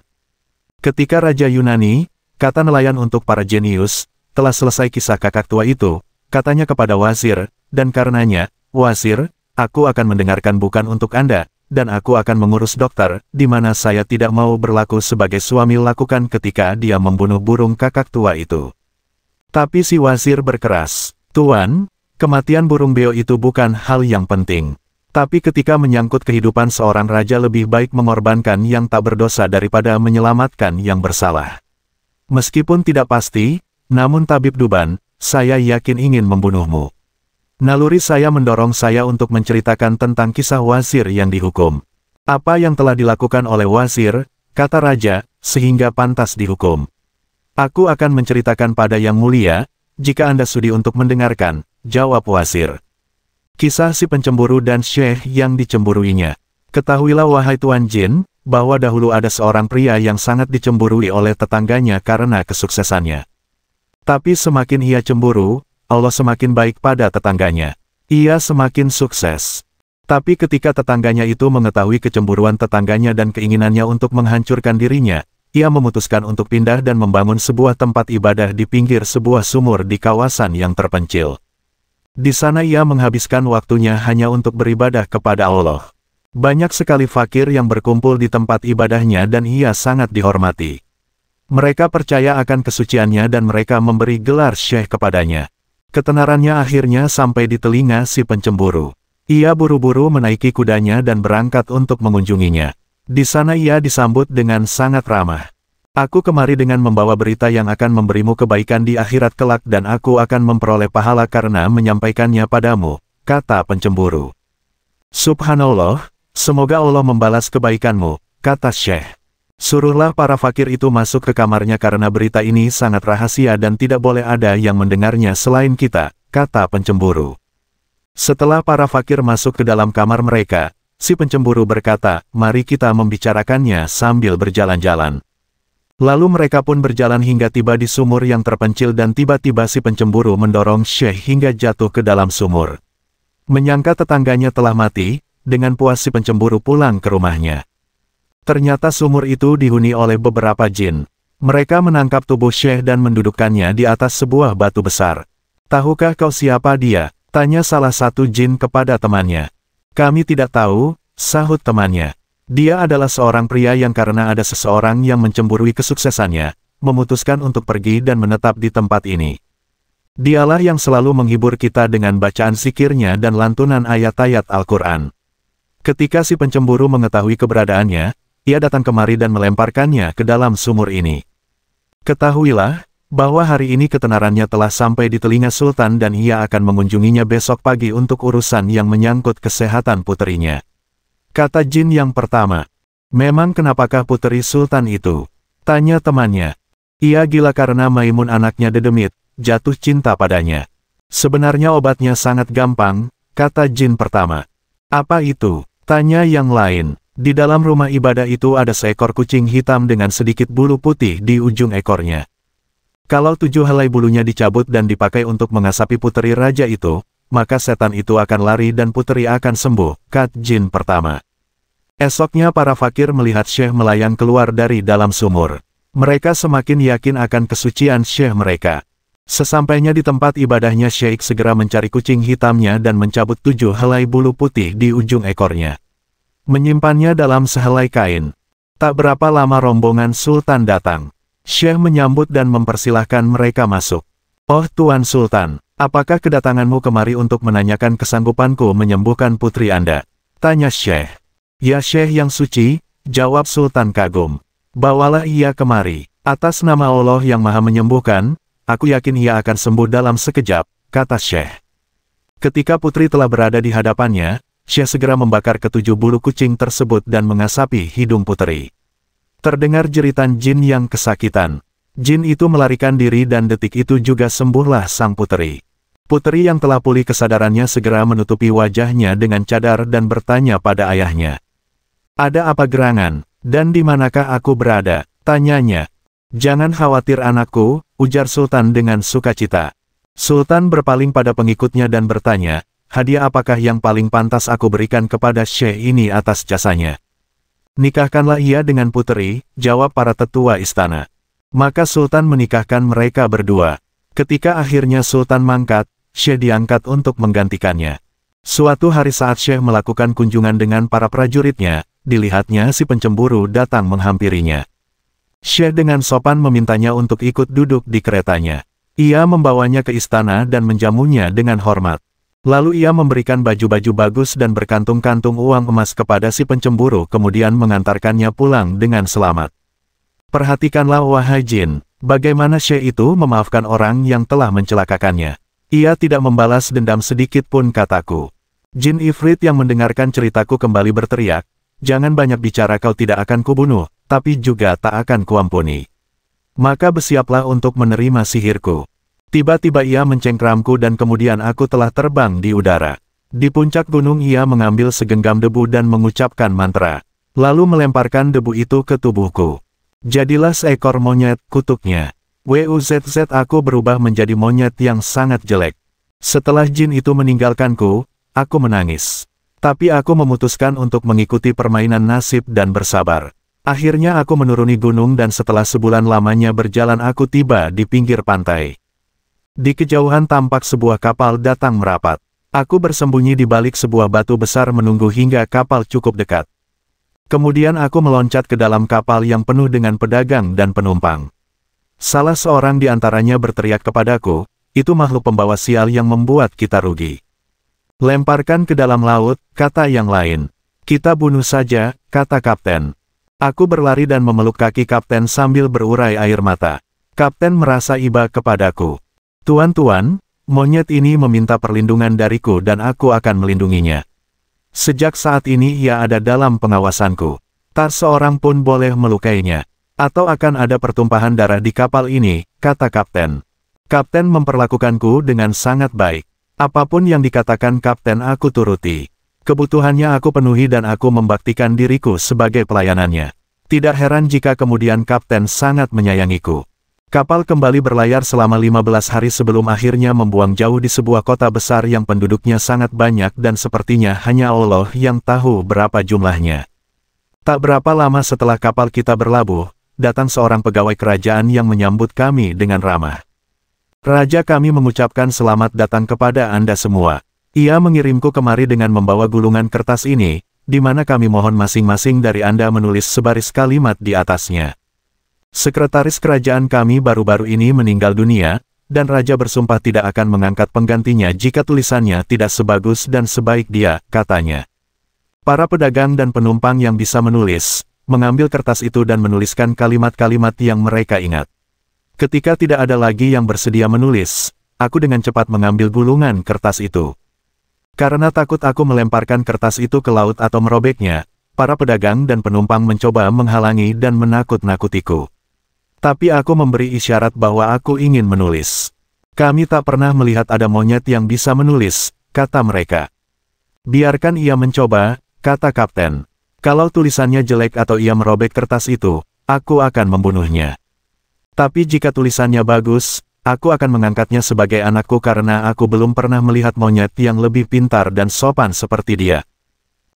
Ketika Raja Yunani, kata nelayan untuk para jenius, telah selesai kisah kakak tua itu, katanya kepada wazir, dan karenanya, "Wazir, aku akan mendengarkan bukan untuk Anda, dan aku akan mengurus dokter, di mana saya tidak mau berlaku sebagai suami lakukan ketika dia membunuh burung kakak tua itu." Tapi si wazir berkeras, "Tuan, kematian burung beo itu bukan hal yang penting. Tapi ketika menyangkut kehidupan seorang raja lebih baik mengorbankan yang tak berdosa daripada menyelamatkan yang bersalah. Meskipun tidak pasti, namun tabib Duban, saya yakin ingin membunuhmu." Naluri saya mendorong saya untuk menceritakan tentang kisah wazir yang dihukum. "Apa yang telah dilakukan oleh wazir," kata raja, "sehingga pantas dihukum. Aku akan menceritakan pada yang mulia, jika Anda sudi untuk mendengarkan," jawab wazir. Kisah si pencemburu dan syekh yang dicemburuinya. Ketahuilah wahai Tuan Jin, bahwa dahulu ada seorang pria yang sangat dicemburui oleh tetangganya karena kesuksesannya. Tapi semakin ia cemburu, Allah semakin baik pada tetangganya. Ia semakin sukses. Tapi ketika tetangganya itu mengetahui kecemburuan tetangganya dan keinginannya untuk menghancurkan dirinya, ia memutuskan untuk pindah dan membangun sebuah tempat ibadah di pinggir sebuah sumur di kawasan yang terpencil. Di sana ia menghabiskan waktunya hanya untuk beribadah kepada Allah. Banyak sekali fakir yang berkumpul di tempat ibadahnya dan ia sangat dihormati. Mereka percaya akan kesuciannya dan mereka memberi gelar syekh kepadanya. Ketenarannya akhirnya sampai di telinga si pencemburu. Ia buru-buru menaiki kudanya dan berangkat untuk mengunjunginya. Di sana ia disambut dengan sangat ramah. "Aku kemari dengan membawa berita yang akan memberimu kebaikan di akhirat kelak dan aku akan memperoleh pahala karena menyampaikannya padamu," kata pencemburu. "Subhanallah, semoga Allah membalas kebaikanmu," kata syekh. "Suruhlah para fakir itu masuk ke kamarnya karena berita ini sangat rahasia dan tidak boleh ada yang mendengarnya selain kita," kata pencemburu. Setelah para fakir masuk ke dalam kamar mereka, si pencemburu berkata, "Mari kita membicarakannya sambil berjalan-jalan." Lalu mereka pun berjalan hingga tiba di sumur yang terpencil dan tiba-tiba si pencemburu mendorong syekh hingga jatuh ke dalam sumur. Menyangka tetangganya telah mati, dengan puas si pencemburu pulang ke rumahnya. Ternyata sumur itu dihuni oleh beberapa jin. Mereka menangkap tubuh syekh dan mendudukkannya di atas sebuah batu besar. "Tahukah kau siapa dia?" tanya salah satu jin kepada temannya. "Kami tidak tahu," sahut temannya. "Dia adalah seorang pria yang karena ada seseorang yang mencemburui kesuksesannya, memutuskan untuk pergi dan menetap di tempat ini. Dialah yang selalu menghibur kita dengan bacaan zikirnya dan lantunan ayat-ayat Al-Quran." Ketika si pencemburu mengetahui keberadaannya, ia datang kemari dan melemparkannya ke dalam sumur ini. "Ketahuilah, bahwa hari ini ketenarannya telah sampai di telinga Sultan dan ia akan mengunjunginya besok pagi untuk urusan yang menyangkut kesehatan puterinya," kata jin yang pertama. "Memang kenapakah puteri Sultan itu?" tanya temannya. "Ia gila karena Maimun anaknya dedemit, jatuh cinta padanya." "Sebenarnya obatnya sangat gampang," kata jin pertama. "Apa itu?" tanya yang lain. "Di dalam rumah ibadah itu ada seekor kucing hitam dengan sedikit bulu putih di ujung ekornya. Kalau 7 helai bulunya dicabut dan dipakai untuk mengasapi puteri raja itu, maka setan itu akan lari dan puteri akan sembuh," kata jin pertama. Esoknya para fakir melihat syekh melayang keluar dari dalam sumur. Mereka semakin yakin akan kesucian syekh mereka. Sesampainya di tempat ibadahnya, syekh segera mencari kucing hitamnya dan mencabut 7 helai bulu putih di ujung ekornya. Menyimpannya dalam sehelai kain. Tak berapa lama rombongan Sultan datang. Syekh menyambut dan mempersilahkan mereka masuk. "Oh Tuan Sultan, apakah kedatanganmu kemari untuk menanyakan kesanggupanku menyembuhkan putri Anda?" tanya syekh. "Ya Syekh yang suci," jawab Sultan kagum. "Bawalah ia kemari. Atas nama Allah yang maha menyembuhkan, aku yakin ia akan sembuh dalam sekejap," kata syekh. Ketika putri telah berada di hadapannya, syekh segera membakar ke-7 bulu kucing tersebut dan mengasapi hidung putri. Terdengar jeritan jin yang kesakitan. Jin itu melarikan diri dan detik itu juga sembuhlah sang puteri. Puteri yang telah pulih kesadarannya segera menutupi wajahnya dengan cadar dan bertanya pada ayahnya. Ada apa gerangan, dan di manakah aku berada? Tanyanya. Jangan khawatir anakku, ujar Sultan dengan sukacita. Sultan berpaling pada pengikutnya dan bertanya, hadiah apakah yang paling pantas aku berikan kepada Syekh ini atas jasanya? Nikahkanlah ia dengan puteri, jawab para tetua istana. Maka Sultan menikahkan mereka berdua. Ketika akhirnya Sultan mangkat, Syekh diangkat untuk menggantikannya. Suatu hari saat Syekh melakukan kunjungan dengan para prajuritnya, dilihatnya si pencemburu datang menghampirinya. Syekh dengan sopan memintanya untuk ikut duduk di keretanya. Ia membawanya ke istana dan menjamunya dengan hormat. Lalu ia memberikan baju-baju bagus dan berkantung-kantung uang emas kepada si pencemburu kemudian mengantarkannya pulang dengan selamat. Perhatikanlah wahai jin, bagaimana Syekh itu memaafkan orang yang telah mencelakakannya. Ia tidak membalas dendam sedikit pun kataku. Jin Ifrit yang mendengarkan ceritaku kembali berteriak, jangan banyak bicara kau tidak akan kubunuh, tapi juga tak akan kuampuni. Maka bersiaplah untuk menerima sihirku. Tiba-tiba ia mencengkramku dan kemudian aku telah terbang di udara. Di puncak gunung ia mengambil segenggam debu dan mengucapkan mantra. Lalu melemparkan debu itu ke tubuhku. Jadilah seekor monyet, kutuknya. WUZZ aku berubah menjadi monyet yang sangat jelek. Setelah jin itu meninggalkanku, aku menangis. Tapi aku memutuskan untuk mengikuti permainan nasib dan bersabar. Akhirnya aku menuruni gunung dan setelah sebulan lamanya berjalan aku tiba di pinggir pantai. Di kejauhan tampak sebuah kapal datang merapat. Aku bersembunyi di balik sebuah batu besar menunggu hingga kapal cukup dekat. Kemudian aku meloncat ke dalam kapal yang penuh dengan pedagang dan penumpang. Salah seorang di antaranya berteriak kepadaku, itu makhluk pembawa sial yang membuat kita rugi. Lemparkan ke dalam laut, kata yang lain. Kita bunuh saja, kata kapten. Aku berlari dan memeluk kaki kapten sambil berurai air mata. Kapten merasa iba kepadaku. Tuan-tuan, monyet ini meminta perlindungan dariku dan aku akan melindunginya. Sejak saat ini ia ada dalam pengawasanku. Tak seorang pun boleh melukainya. Atau akan ada pertumpahan darah di kapal ini, kata kapten. Kapten memperlakukanku dengan sangat baik. Apapun yang dikatakan kapten aku turuti. Kebutuhannya aku penuhi dan aku membaktikan diriku sebagai pelayanannya. Tidak heran jika kemudian kapten sangat menyayangiku. Kapal kembali berlayar selama 15 hari sebelum akhirnya membuang jauh di sebuah kota besar yang penduduknya sangat banyak dan sepertinya hanya Allah yang tahu berapa jumlahnya. Tak berapa lama setelah kapal kita berlabuh, datang seorang pegawai kerajaan yang menyambut kami dengan ramah. Raja kami mengucapkan selamat datang kepada Anda semua. Ia mengirimku kemari dengan membawa gulungan kertas ini, di mana kami mohon masing-masing dari Anda menulis sebaris kalimat di atasnya. Sekretaris kerajaan kami baru-baru ini meninggal dunia, dan Raja bersumpah tidak akan mengangkat penggantinya jika tulisannya tidak sebagus dan sebaik dia, katanya. Para pedagang dan penumpang yang bisa menulis, mengambil kertas itu dan menuliskan kalimat-kalimat yang mereka ingat. Ketika tidak ada lagi yang bersedia menulis, aku dengan cepat mengambil gulungan kertas itu. Karena takut aku melemparkan kertas itu ke laut atau merobeknya, para pedagang dan penumpang mencoba menghalangi dan menakut-nakutiku. Tapi aku memberi isyarat bahwa aku ingin menulis. Kami tak pernah melihat ada monyet yang bisa menulis, kata mereka. Biarkan ia mencoba, kata kapten. Kalau tulisannya jelek atau ia merobek kertas itu, aku akan membunuhnya. Tapi jika tulisannya bagus, aku akan mengangkatnya sebagai anakku karena aku belum pernah melihat monyet yang lebih pintar dan sopan seperti dia.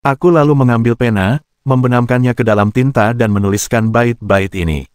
Aku lalu mengambil pena, membenamkannya ke dalam tinta dan menuliskan bait-bait ini.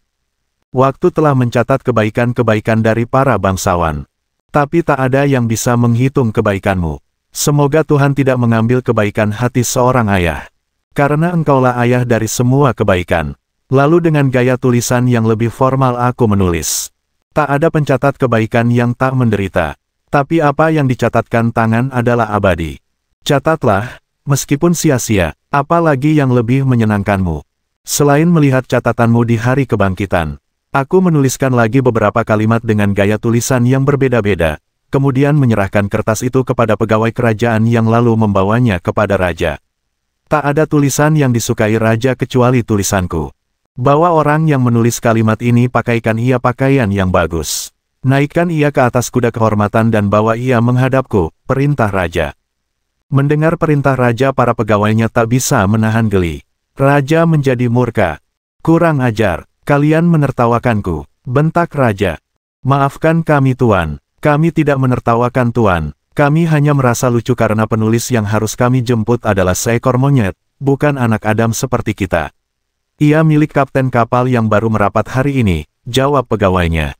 Waktu telah mencatat kebaikan-kebaikan dari para bangsawan. Tapi tak ada yang bisa menghitung kebaikanmu. Semoga Tuhan tidak mengambil kebaikan hati seorang ayah. Karena engkaulah ayah dari semua kebaikan. Lalu dengan gaya tulisan yang lebih formal aku menulis. Tak ada pencatat kebaikan yang tak menderita. Tapi apa yang dicatatkan tangan adalah abadi. Catatlah, meskipun sia-sia, apalagi yang lebih menyenangkanmu. Selain melihat catatanmu di hari kebangkitan. Aku menuliskan lagi beberapa kalimat dengan gaya tulisan yang berbeda-beda, kemudian menyerahkan kertas itu kepada pegawai kerajaan yang lalu membawanya kepada raja. Tak ada tulisan yang disukai raja kecuali tulisanku. Bawa orang yang menulis kalimat ini, pakaikan ia pakaian yang bagus. Naikkan ia ke atas kuda kehormatan dan bawa ia menghadapku, perintah raja. Mendengar perintah raja, para pegawainya tak bisa menahan geli. Raja menjadi murka. Kurang ajar, kalian menertawakanku, bentak raja. Maafkan kami tuan, kami tidak menertawakan tuan. Kami hanya merasa lucu karena penulis yang harus kami jemput adalah seekor monyet, bukan anak Adam seperti kita. Ia milik kapten kapal yang baru merapat hari ini, jawab pegawainya.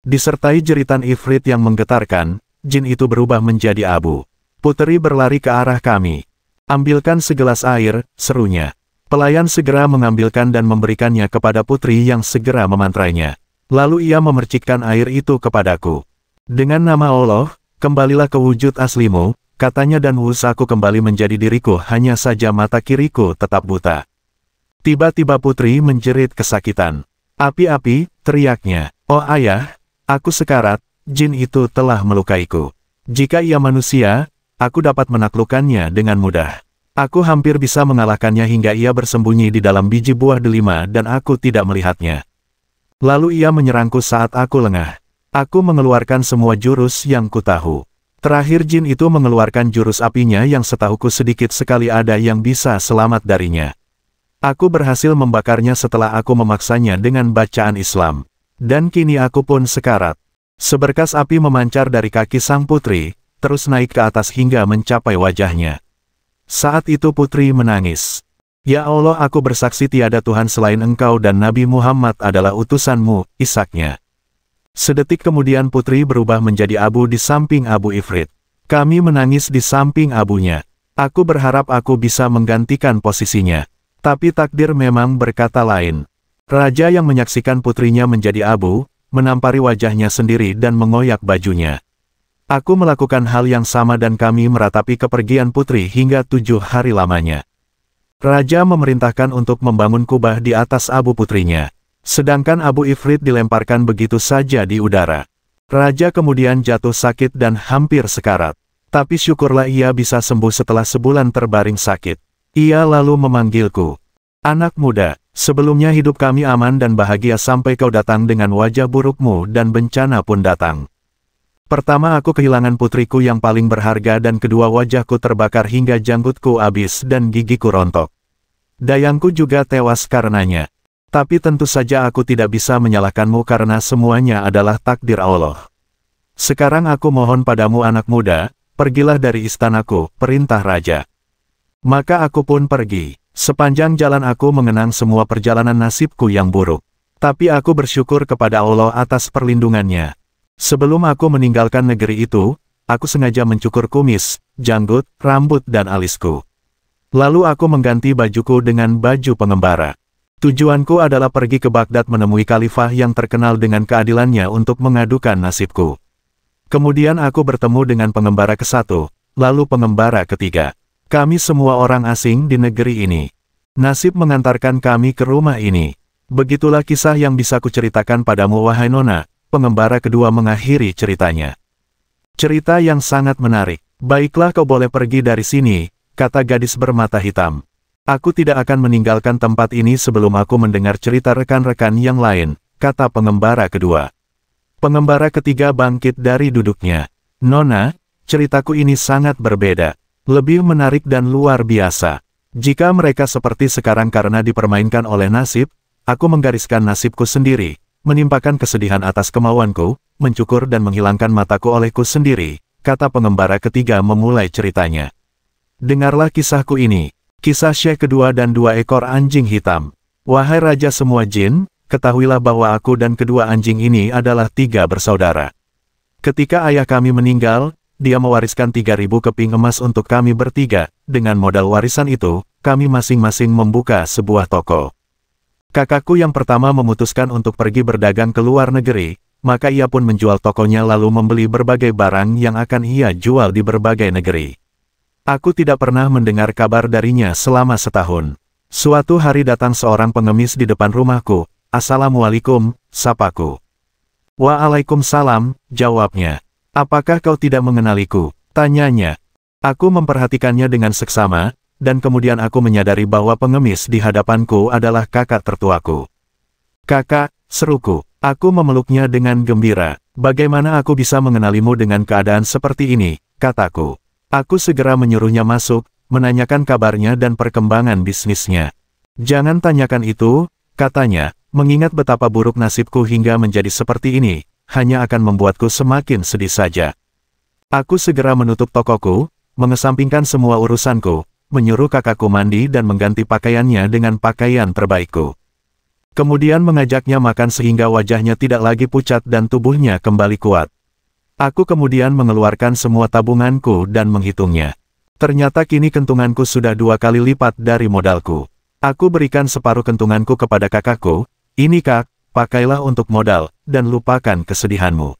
Disertai jeritan ifrit yang menggetarkan, jin itu berubah menjadi abu. Putri berlari ke arah kami. Ambilkan segelas air, serunya. Pelayan segera mengambilkan dan memberikannya kepada putri yang segera memantrainya. Lalu ia memercikkan air itu kepadaku. Dengan nama Allah, kembalilah ke wujud aslimu, katanya, dan aku kembali menjadi diriku, hanya saja mata kiriku tetap buta. Tiba-tiba putri menjerit kesakitan. Api-api, teriaknya. Oh ayah, aku sekarat, jin itu telah melukaiku. Jika ia manusia, aku dapat menaklukkannya dengan mudah. Aku hampir bisa mengalahkannya hingga ia bersembunyi di dalam biji buah delima dan aku tidak melihatnya. Lalu ia menyerangku saat aku lengah. Aku mengeluarkan semua jurus yang kutahu. Terakhir jin itu mengeluarkan jurus apinya yang setahuku sedikit sekali ada yang bisa selamat darinya. Aku berhasil membakarnya setelah aku memaksanya dengan bacaan Islam. Dan kini aku pun sekarat. Seberkas api memancar dari kaki sang putri, terus naik ke atas hingga mencapai wajahnya. Saat itu putri menangis. Ya Allah, aku bersaksi tiada Tuhan selain Engkau dan Nabi Muhammad adalah utusanmu, isaknya. Sedetik kemudian putri berubah menjadi abu di samping Abu Ifrit. Kami menangis di samping abunya. Aku berharap aku bisa menggantikan posisinya. Tapi takdir memang berkata lain. Raja yang menyaksikan putrinya menjadi abu, menampari wajahnya sendiri dan mengoyak bajunya. Aku melakukan hal yang sama dan kami meratapi kepergian putri hingga 7 hari lamanya. Raja memerintahkan untuk membangun kubah di atas abu putrinya. Sedangkan Abu Ifrit dilemparkan begitu saja di udara. Raja kemudian jatuh sakit dan hampir sekarat. Tapi syukurlah ia bisa sembuh setelah sebulan terbaring sakit. Ia lalu memanggilku. Anak muda, sebelumnya hidup kami aman dan bahagia sampai kau datang dengan wajah burukmu dan bencana pun datang. Pertama aku kehilangan putriku yang paling berharga dan kedua wajahku terbakar hingga janggutku habis dan gigiku rontok. Dayangku juga tewas karenanya. Tapi tentu saja aku tidak bisa menyalahkanmu karena semuanya adalah takdir Allah. Sekarang aku mohon padamu anak muda, pergilah dari istanaku, perintah raja. Maka aku pun pergi. Sepanjang jalan aku mengenang semua perjalanan nasibku yang buruk. Tapi aku bersyukur kepada Allah atas perlindungannya. Sebelum aku meninggalkan negeri itu, aku sengaja mencukur kumis, janggut, rambut dan alisku. Lalu aku mengganti bajuku dengan baju pengembara. Tujuanku adalah pergi ke Baghdad menemui khalifah yang terkenal dengan keadilannya untuk mengadukan nasibku. Kemudian aku bertemu dengan pengembara ke-1, lalu pengembara ketiga. Kami semua orang asing di negeri ini. Nasib mengantarkan kami ke rumah ini. Begitulah kisah yang bisa kuceritakan padamu wahai Nona. Pengembara kedua mengakhiri ceritanya. Cerita yang sangat menarik. Baiklah kau boleh pergi dari sini, kata gadis bermata hitam. Aku tidak akan meninggalkan tempat ini sebelum aku mendengar cerita rekan-rekan yang lain, kata pengembara kedua. Pengembara ketiga bangkit dari duduknya. Nona, ceritaku ini sangat berbeda. Lebih menarik dan luar biasa. Jika mereka seperti sekarang karena dipermainkan oleh nasib, aku menggariskan nasibku sendiri. Menimpakan kesedihan atas kemauanku, mencukur dan menghilangkan mataku olehku sendiri, kata pengembara ketiga memulai ceritanya. Dengarlah kisahku ini, kisah Syekh kedua dan 2 ekor anjing hitam. Wahai raja semua jin, ketahuilah bahwa aku dan kedua anjing ini adalah 3 bersaudara. Ketika ayah kami meninggal, dia mewariskan 3.000 keping emas untuk kami bertiga, dengan modal warisan itu, kami masing-masing membuka sebuah toko. Kakakku yang pertama memutuskan untuk pergi berdagang ke luar negeri, maka ia pun menjual tokonya lalu membeli berbagai barang yang akan ia jual di berbagai negeri. Aku tidak pernah mendengar kabar darinya selama setahun. Suatu hari datang seorang pengemis di depan rumahku. Assalamualaikum, sapaku. Waalaikumsalam, jawabnya. Apakah kau tidak mengenaliku? Tanyanya. Aku memperhatikannya dengan seksama, dan kemudian aku menyadari bahwa pengemis di hadapanku adalah kakak tertuaku. "Kakak," seruku. Aku memeluknya dengan gembira. "Bagaimana aku bisa mengenalimu dengan keadaan seperti ini?" kataku. Aku segera menyuruhnya masuk, menanyakan kabarnya dan perkembangan bisnisnya. "Jangan tanyakan itu," katanya, "mengingat betapa buruk nasibku hingga menjadi seperti ini, hanya akan membuatku semakin sedih saja." Aku segera menutup tokoku, mengesampingkan semua urusanku, menyuruh kakakku mandi dan mengganti pakaiannya dengan pakaian terbaikku. Kemudian mengajaknya makan sehingga wajahnya tidak lagi pucat dan tubuhnya kembali kuat. Aku kemudian mengeluarkan semua tabunganku dan menghitungnya. Ternyata kini kentunganku sudah 2 kali lipat dari modalku. Aku berikan separuh kentunganku kepada kakakku, "Ini Kak, pakailah untuk modal, dan lupakan kesedihanmu."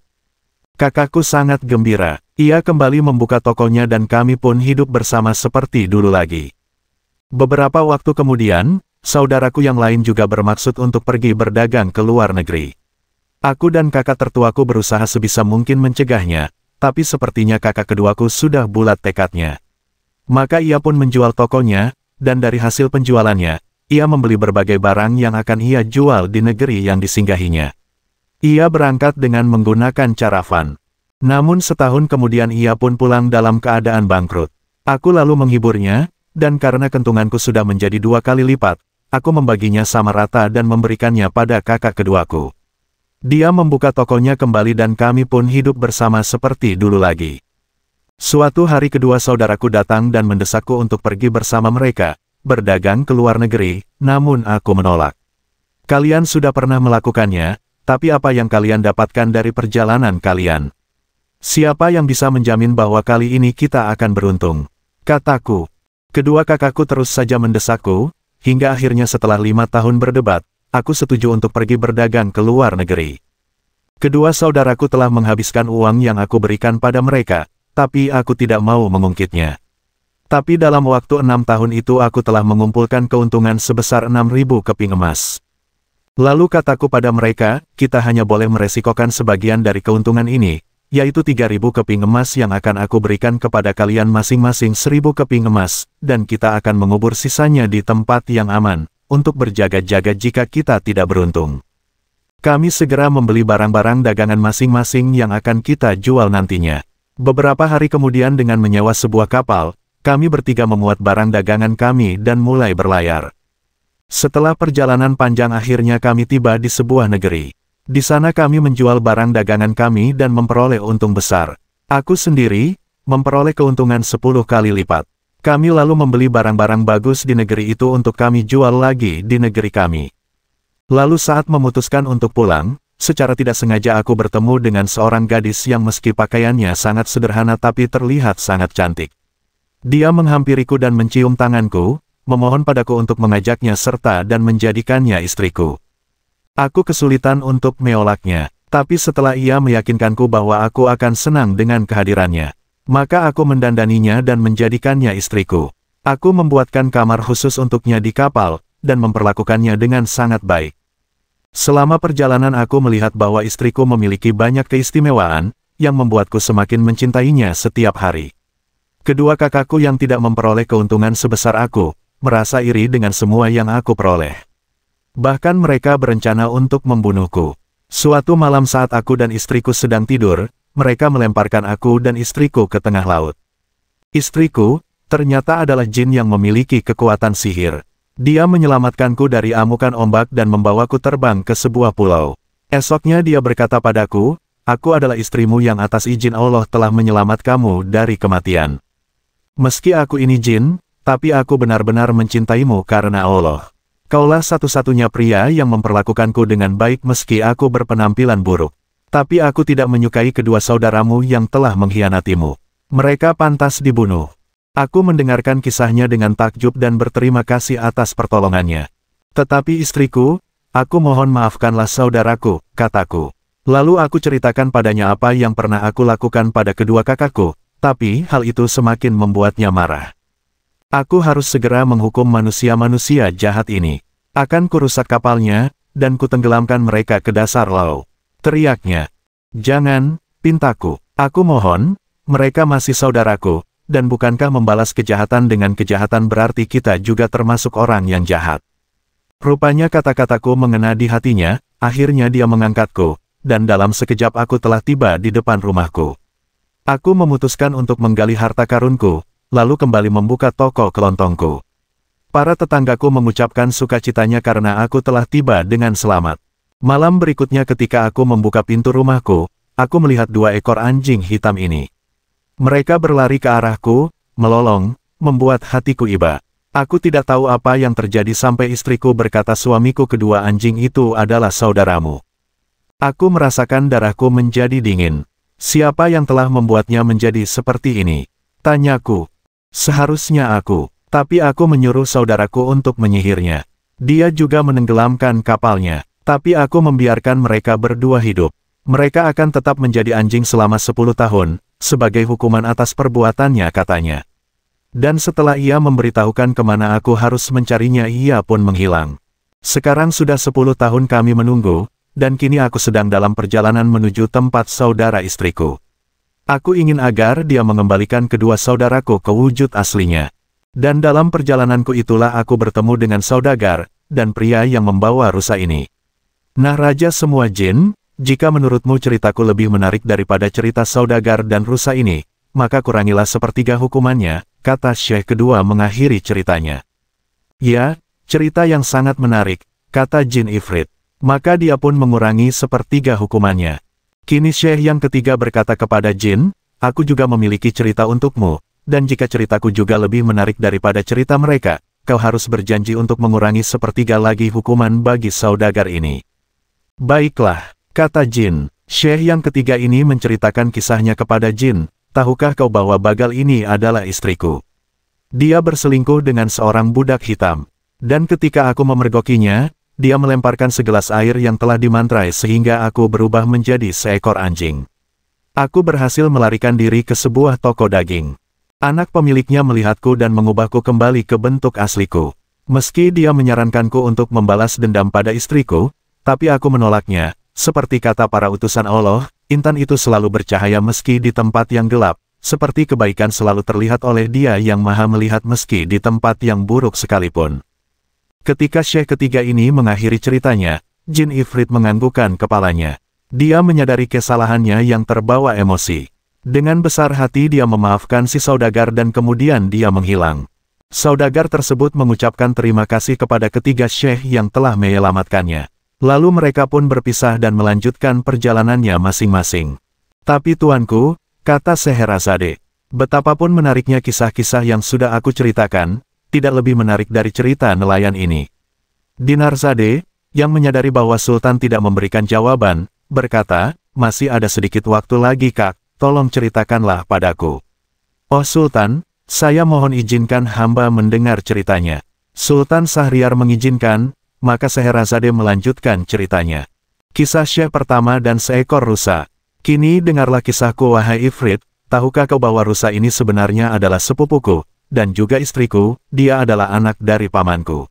Kakakku sangat gembira. Ia kembali membuka tokonya dan kami pun hidup bersama seperti dulu lagi. Beberapa waktu kemudian, saudaraku yang lain juga bermaksud untuk pergi berdagang ke luar negeri. Aku dan kakak tertuaku berusaha sebisa mungkin mencegahnya, tapi sepertinya kakak keduaku sudah bulat tekadnya. Maka ia pun menjual tokonya, dan dari hasil penjualannya, ia membeli berbagai barang yang akan ia jual di negeri yang disinggahinya. Ia berangkat dengan menggunakan cara van. Namun setahun kemudian ia pun pulang dalam keadaan bangkrut. Aku lalu menghiburnya, dan karena kentunganku sudah menjadi 2 kali lipat, aku membaginya sama rata dan memberikannya pada kakak keduaku. Dia membuka tokonya kembali dan kami pun hidup bersama seperti dulu lagi. Suatu hari kedua saudaraku datang dan mendesakku untuk pergi bersama mereka, berdagang ke luar negeri, namun aku menolak. "Kalian sudah pernah melakukannya, tapi apa yang kalian dapatkan dari perjalanan kalian? Siapa yang bisa menjamin bahwa kali ini kita akan beruntung?" kataku. Kedua kakakku terus saja mendesakku, hingga akhirnya setelah 5 tahun berdebat, aku setuju untuk pergi berdagang ke luar negeri. Kedua saudaraku telah menghabiskan uang yang aku berikan pada mereka, tapi aku tidak mau mengungkitnya. Tapi dalam waktu 6 tahun itu aku telah mengumpulkan keuntungan sebesar 6.000 keping emas. Lalu kataku pada mereka, "Kita hanya boleh meresikokan sebagian dari keuntungan ini, yaitu 3.000 keping emas yang akan aku berikan kepada kalian masing-masing 1.000 keping emas, dan kita akan mengubur sisanya di tempat yang aman, untuk berjaga-jaga jika kita tidak beruntung." Kami segera membeli barang-barang dagangan masing-masing yang akan kita jual nantinya. Beberapa hari kemudian dengan menyewa sebuah kapal, kami bertiga memuat barang dagangan kami dan mulai berlayar. Setelah perjalanan panjang akhirnya kami tiba di sebuah negeri. Di sana kami menjual barang dagangan kami dan memperoleh untung besar. Aku sendiri, memperoleh keuntungan 10 kali lipat. Kami lalu membeli barang-barang bagus di negeri itu untuk kami jual lagi di negeri kami. Lalu saat memutuskan untuk pulang, secara tidak sengaja aku bertemu dengan seorang gadis yang meski pakaiannya sangat sederhana tapi terlihat sangat cantik. Dia menghampiriku dan mencium tanganku, memohon padaku untuk mengajaknya serta dan menjadikannya istriku. Aku kesulitan untuk menolaknya, tapi setelah ia meyakinkanku bahwa aku akan senang dengan kehadirannya, maka aku mendandaninya dan menjadikannya istriku. Aku membuatkan kamar khusus untuknya di kapal, dan memperlakukannya dengan sangat baik. Selama perjalanan aku melihat bahwa istriku memiliki banyak keistimewaan, yang membuatku semakin mencintainya setiap hari. Kedua kakakku yang tidak memperoleh keuntungan sebesar aku, merasa iri dengan semua yang aku peroleh. Bahkan mereka berencana untuk membunuhku. Suatu malam saat aku dan istriku sedang tidur, mereka melemparkan aku dan istriku ke tengah laut. Istriku, ternyata adalah jin yang memiliki kekuatan sihir. Dia menyelamatkanku dari amukan ombak dan membawaku terbang ke sebuah pulau. Esoknya dia berkata padaku, "Aku adalah istrimu yang atas izin Allah telah menyelamatkanmu dari kematian. Meski aku ini jin, tapi aku benar-benar mencintaimu karena Allah. Kaulah satu-satunya pria yang memperlakukanku dengan baik meski aku berpenampilan buruk. Tapi aku tidak menyukai kedua saudaramu yang telah mengkhianatimu. Mereka pantas dibunuh." Aku mendengarkan kisahnya dengan takjub dan berterima kasih atas pertolongannya. "Tetapi istriku, aku mohon maafkanlah saudaraku," kataku. Lalu aku ceritakan padanya apa yang pernah aku lakukan pada kedua kakakku, tapi hal itu semakin membuatnya marah. "Aku harus segera menghukum manusia-manusia jahat ini. Akan kurusak kapalnya, dan kutenggelamkan mereka ke dasar laut," teriaknya. "Jangan," pintaku. "Aku mohon, mereka masih saudaraku, dan bukankah membalas kejahatan dengan kejahatan berarti kita juga termasuk orang yang jahat? Rupanya kata-kataku mengena di hatinya, akhirnya dia mengangkatku, dan dalam sekejap aku telah tiba di depan rumahku. Aku memutuskan untuk menggali harta karunku, lalu kembali membuka toko kelontongku. Para tetanggaku mengucapkan sukacitanya karena aku telah tiba dengan selamat. Malam berikutnya ketika aku membuka pintu rumahku, aku melihat 2 ekor anjing hitam ini. Mereka berlari ke arahku, melolong, membuat hatiku iba. Aku tidak tahu apa yang terjadi sampai istriku berkata suamiku kedua anjing itu adalah saudaramu. Aku merasakan darahku menjadi dingin. Siapa yang telah membuatnya menjadi seperti ini? Tanyaku. Seharusnya aku, tapi aku menyuruh saudaraku untuk menyihirnya. Dia juga menenggelamkan kapalnya, tapi aku membiarkan mereka berdua hidup. Mereka akan tetap menjadi anjing selama 10 tahun, sebagai hukuman atas perbuatannya katanya. Dan setelah ia memberitahukan kemana aku harus mencarinya ia pun menghilang. Sekarang sudah 10 tahun kami menunggu, dan kini aku sedang dalam perjalanan menuju tempat saudara istriku. Aku ingin agar dia mengembalikan kedua saudaraku ke wujud aslinya. Dan dalam perjalananku itulah aku bertemu dengan saudagar, dan pria yang membawa rusa ini. Nah Raja semua jin, jika menurutmu ceritaku lebih menarik daripada cerita saudagar dan rusa ini, maka kurangilah sepertiga hukumannya, kata Syekh kedua mengakhiri ceritanya. Ya, cerita yang sangat menarik, kata Jin Ifrit. Maka dia pun mengurangi sepertiga hukumannya. Kini Syekh yang ketiga berkata kepada Jin, aku juga memiliki cerita untukmu, dan jika ceritaku juga lebih menarik daripada cerita mereka, kau harus berjanji untuk mengurangi sepertiga lagi hukuman bagi saudagar ini. Baiklah. Kata Jin. Syekh yang ketiga ini menceritakan kisahnya kepada Jin, tahukah kau bahwa Bagal ini adalah istriku? Dia berselingkuh dengan seorang budak hitam. Dan ketika aku memergokinya, dia melemparkan segelas air yang telah dimantrai sehingga aku berubah menjadi seekor anjing. Aku berhasil melarikan diri ke sebuah toko daging. Anak pemiliknya melihatku dan mengubahku kembali ke bentuk asliku. Meski dia menyarankanku untuk membalas dendam pada istriku, tapi aku menolaknya. Seperti kata para utusan Allah, intan itu selalu bercahaya meski di tempat yang gelap, seperti kebaikan selalu terlihat oleh Dia yang Maha Melihat meski di tempat yang buruk sekalipun. Ketika Syekh ketiga ini mengakhiri ceritanya, Jin Ifrit menganggukkan kepalanya. Dia menyadari kesalahannya yang terbawa emosi. Dengan besar hati dia memaafkan si saudagar dan kemudian dia menghilang. Saudagar tersebut mengucapkan terima kasih kepada ketiga Syekh yang telah menyelamatkannya. Lalu mereka pun berpisah dan melanjutkan perjalanannya masing-masing. Tapi tuanku, kata Scheherazade, betapapun menariknya kisah-kisah yang sudah aku ceritakan, tidak lebih menarik dari cerita nelayan ini. Dinarzade, yang menyadari bahwa Sultan tidak memberikan jawaban, berkata, masih ada sedikit waktu lagi Kak, tolong ceritakanlah padaku. Oh Sultan, saya mohon izinkan hamba mendengar ceritanya. Sultan Syahriar mengizinkan, maka Scheherazade melanjutkan ceritanya. Kisah Syekh pertama dan seekor rusa. Kini dengarlah kisahku wahai Ifrit, tahukah kau bahwa rusa ini sebenarnya adalah sepupuku, dan juga istriku, dia adalah anak dari pamanku.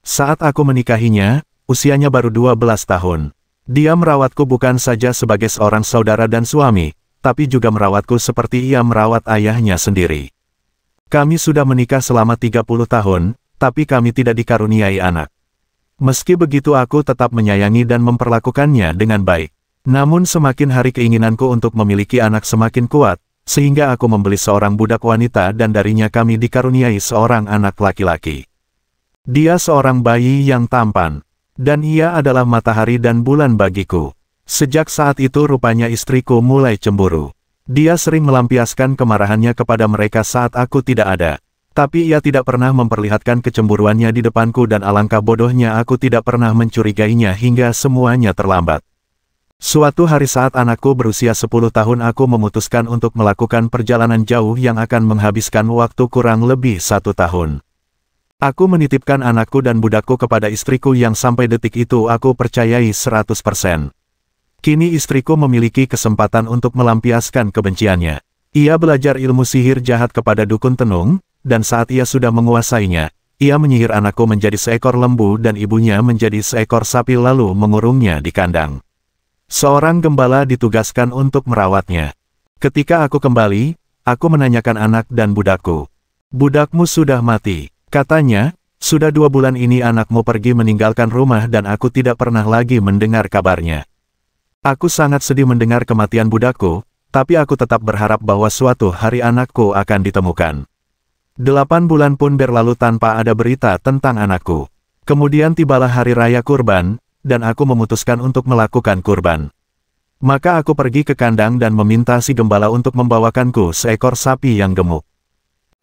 Saat aku menikahinya, usianya baru 12 tahun. Dia merawatku bukan saja sebagai seorang saudara dan suami, tapi juga merawatku seperti ia merawat ayahnya sendiri. Kami sudah menikah selama 30 tahun, tapi kami tidak dikaruniai anak. Meski begitu aku tetap menyayangi dan memperlakukannya dengan baik. Namun semakin hari keinginanku untuk memiliki anak semakin kuat, sehingga aku membeli seorang budak wanita dan darinya kami dikaruniai seorang anak laki-laki. Dia seorang bayi yang tampan, dan ia adalah matahari dan bulan bagiku. Sejak saat itu rupanya istriku mulai cemburu. Dia sering melampiaskan kemarahannya kepada mereka saat aku tidak ada. Tapi ia tidak pernah memperlihatkan kecemburuannya di depanku dan alangkah bodohnya aku tidak pernah mencurigainya hingga semuanya terlambat. Suatu hari saat anakku berusia 10 tahun aku memutuskan untuk melakukan perjalanan jauh yang akan menghabiskan waktu kurang lebih 1 tahun. Aku menitipkan anakku dan budakku kepada istriku yang sampai detik itu aku percayai 100%. Kini istriku memiliki kesempatan untuk melampiaskan kebenciannya. Ia belajar ilmu sihir jahat kepada dukun tenung, dan saat ia sudah menguasainya, ia menyihir anakku menjadi seekor lembu dan ibunya menjadi seekor sapi lalu mengurungnya di kandang. Seorang gembala ditugaskan untuk merawatnya. Ketika aku kembali, aku menanyakan anak dan budakku. Budakmu sudah mati, katanya. Sudah 2 bulan ini anakmu pergi meninggalkan rumah dan aku tidak pernah lagi mendengar kabarnya. Aku sangat sedih mendengar kematian budakku, tapi aku tetap berharap bahwa suatu hari anakku akan ditemukan. 8 bulan pun berlalu tanpa ada berita tentang anakku. Kemudian tibalah hari raya kurban, dan aku memutuskan untuk melakukan kurban. Maka aku pergi ke kandang dan meminta si gembala untuk membawakanku seekor sapi yang gemuk.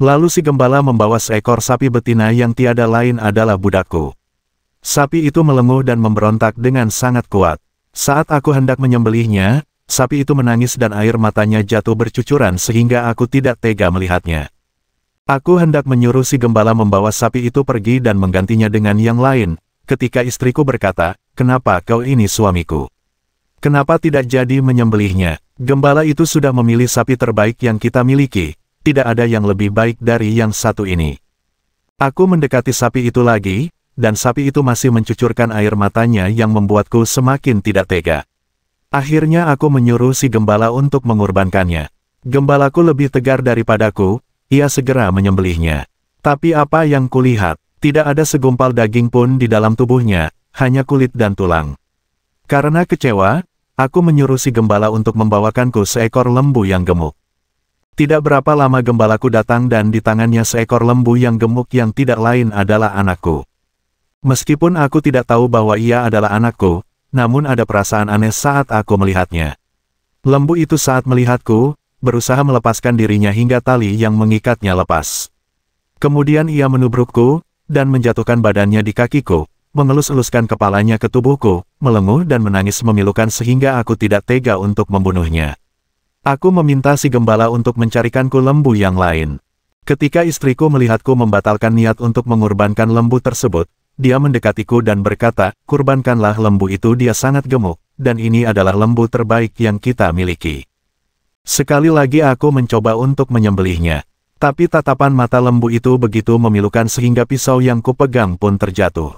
Lalu si gembala membawa seekor sapi betina yang tiada lain adalah budakku. Sapi itu melenguh dan memberontak dengan sangat kuat. Saat aku hendak menyembelihnya, sapi itu menangis dan air matanya jatuh bercucuran sehingga aku tidak tega melihatnya. Aku hendak menyuruh si gembala membawa sapi itu pergi dan menggantinya dengan yang lain, ketika istriku berkata, "Kenapa kau ini suamiku? Kenapa tidak jadi menyembelihnya? Gembala itu sudah memilih sapi terbaik yang kita miliki. Tidak ada yang lebih baik dari yang satu ini." Aku mendekati sapi itu lagi, dan sapi itu masih mencucurkan air matanya yang membuatku semakin tidak tega. Akhirnya aku menyuruh si gembala untuk mengorbankannya. Gembalaku lebih tegar daripadaku, ia segera menyembelihnya. Tapi apa yang kulihat, tidak ada segumpal daging pun di dalam tubuhnya, hanya kulit dan tulang. Karena kecewa, aku menyuruh si gembala untuk membawakanku seekor lembu yang gemuk. Tidak berapa lama gembalaku datang dan di tangannya seekor lembu yang gemuk yang tidak lain adalah anakku. Meskipun aku tidak tahu bahwa ia adalah anakku, namun ada perasaan aneh saat aku melihatnya. Lembu itu saat melihatku, berusaha melepaskan dirinya hingga tali yang mengikatnya lepas. Kemudian ia menubrukku, dan menjatuhkan badannya di kakiku, mengelus-eluskan kepalanya ke tubuhku, melenguh dan menangis memilukan sehingga aku tidak tega untuk membunuhnya. Aku meminta si gembala untuk mencarikanku lembu yang lain. Ketika istriku melihatku membatalkan niat untuk mengorbankan lembu tersebut, dia mendekatiku dan berkata, "Kurbankanlah lembu itu, dia sangat gemuk, dan ini adalah lembu terbaik yang kita miliki." Sekali lagi aku mencoba untuk menyembelihnya. Tapi tatapan mata lembu itu begitu memilukan sehingga pisau yang kupegang pun terjatuh.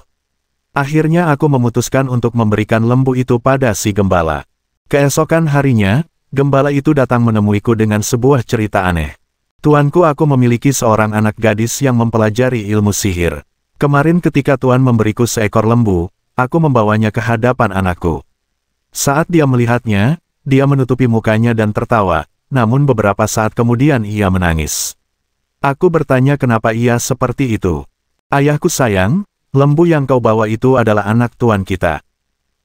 Akhirnya aku memutuskan untuk memberikan lembu itu pada si gembala. Keesokan harinya, gembala itu datang menemuiku dengan sebuah cerita aneh. "Tuanku, aku memiliki seorang anak gadis yang mempelajari ilmu sihir. Kemarin ketika Tuan memberiku seekor lembu, aku membawanya ke hadapan anakku. Saat dia melihatnya, dia menutupi mukanya dan tertawa, namun beberapa saat kemudian ia menangis. Aku bertanya kenapa ia seperti itu. 'Ayahku sayang, lembu yang kau bawa itu adalah anak Tuan kita.'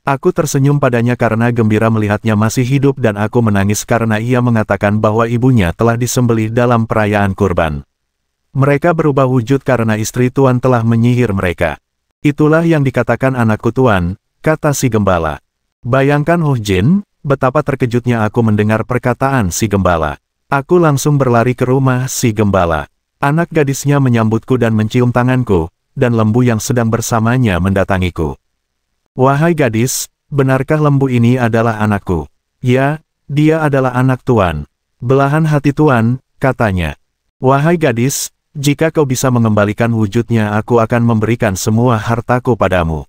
Aku tersenyum padanya karena gembira melihatnya masih hidup dan aku menangis karena ia mengatakan bahwa ibunya telah disembelih dalam perayaan kurban. Mereka berubah wujud karena istri Tuan telah menyihir mereka. Itulah yang dikatakan anakku Tuan, kata si gembala. Bayangkan Jin, betapa terkejutnya aku mendengar perkataan si gembala. Aku langsung berlari ke rumah si gembala. Anak gadisnya menyambutku dan mencium tanganku, dan lembu yang sedang bersamanya mendatangiku. "Wahai gadis, benarkah lembu ini adalah anakku?" "Ya, dia adalah anak Tuan." "Belahan hati Tuan," katanya. "Wahai gadis, jika kau bisa mengembalikan wujudnya aku akan memberikan semua hartaku padamu."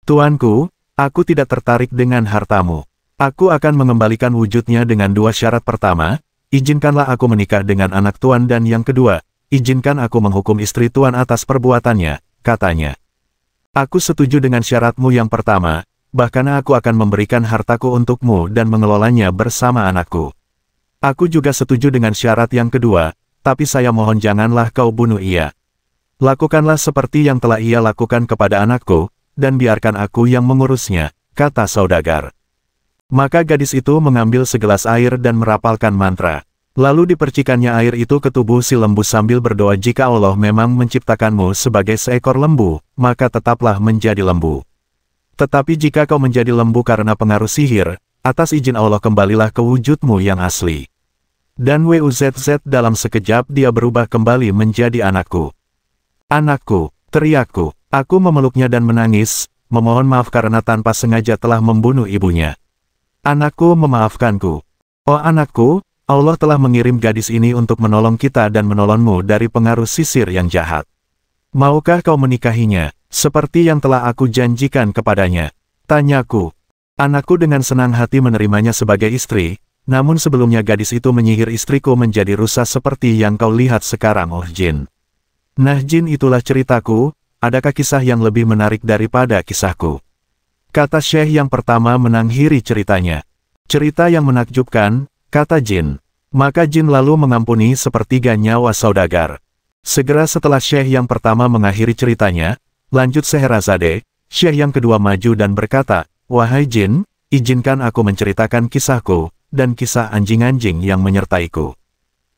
"Tuanku, aku tidak tertarik dengan hartamu. Aku akan mengembalikan wujudnya dengan 2 syarat. Pertama, izinkanlah aku menikah dengan anak Tuan dan yang kedua, izinkan aku menghukum istri Tuan atas perbuatannya," katanya. "Aku setuju dengan syaratmu yang pertama, bahkan aku akan memberikan hartaku untukmu dan mengelolanya bersama anakku. Aku juga setuju dengan syarat yang kedua, tapi saya mohon janganlah kau bunuh ia. Lakukanlah seperti yang telah ia lakukan kepada anakku, dan biarkan aku yang mengurusnya," kata saudagar. Maka gadis itu mengambil segelas air dan merapalkan mantra. Lalu dipercikannya air itu ke tubuh si lembu sambil berdoa, "Jika Allah memang menciptakanmu sebagai seekor lembu, maka tetaplah menjadi lembu. Tetapi jika kau menjadi lembu karena pengaruh sihir, atas izin Allah kembalilah ke wujudmu yang asli." Dan WUZZ dalam sekejap dia berubah kembali menjadi anakku. "Anakku," teriakku. Aku memeluknya dan menangis, memohon maaf karena tanpa sengaja telah membunuh ibunya. "Anakku, memaafkanku. Oh anakku, Allah telah mengirim gadis ini untuk menolong kita dan menolongmu dari pengaruh sisir yang jahat. Maukah kau menikahinya, seperti yang telah aku janjikan kepadanya?" tanyaku. Anakku dengan senang hati menerimanya sebagai istri, Namun sebelumnya gadis itu menyihir istriku menjadi rusa seperti yang kau lihat sekarang, oh Jin. Nah Jin, itulah ceritaku, adakah kisah yang lebih menarik daripada kisahku? Kata Syekh yang pertama mengakhiri ceritanya. Cerita yang menakjubkan, kata Jin. Maka Jin lalu mengampuni sepertiga nyawa saudagar. Segera setelah Syekh yang pertama mengakhiri ceritanya, lanjut Scheherazade, Syekh yang kedua maju dan berkata, wahai Jin, izinkan aku menceritakan kisahku, dan kisah anjing-anjing yang menyertaiku.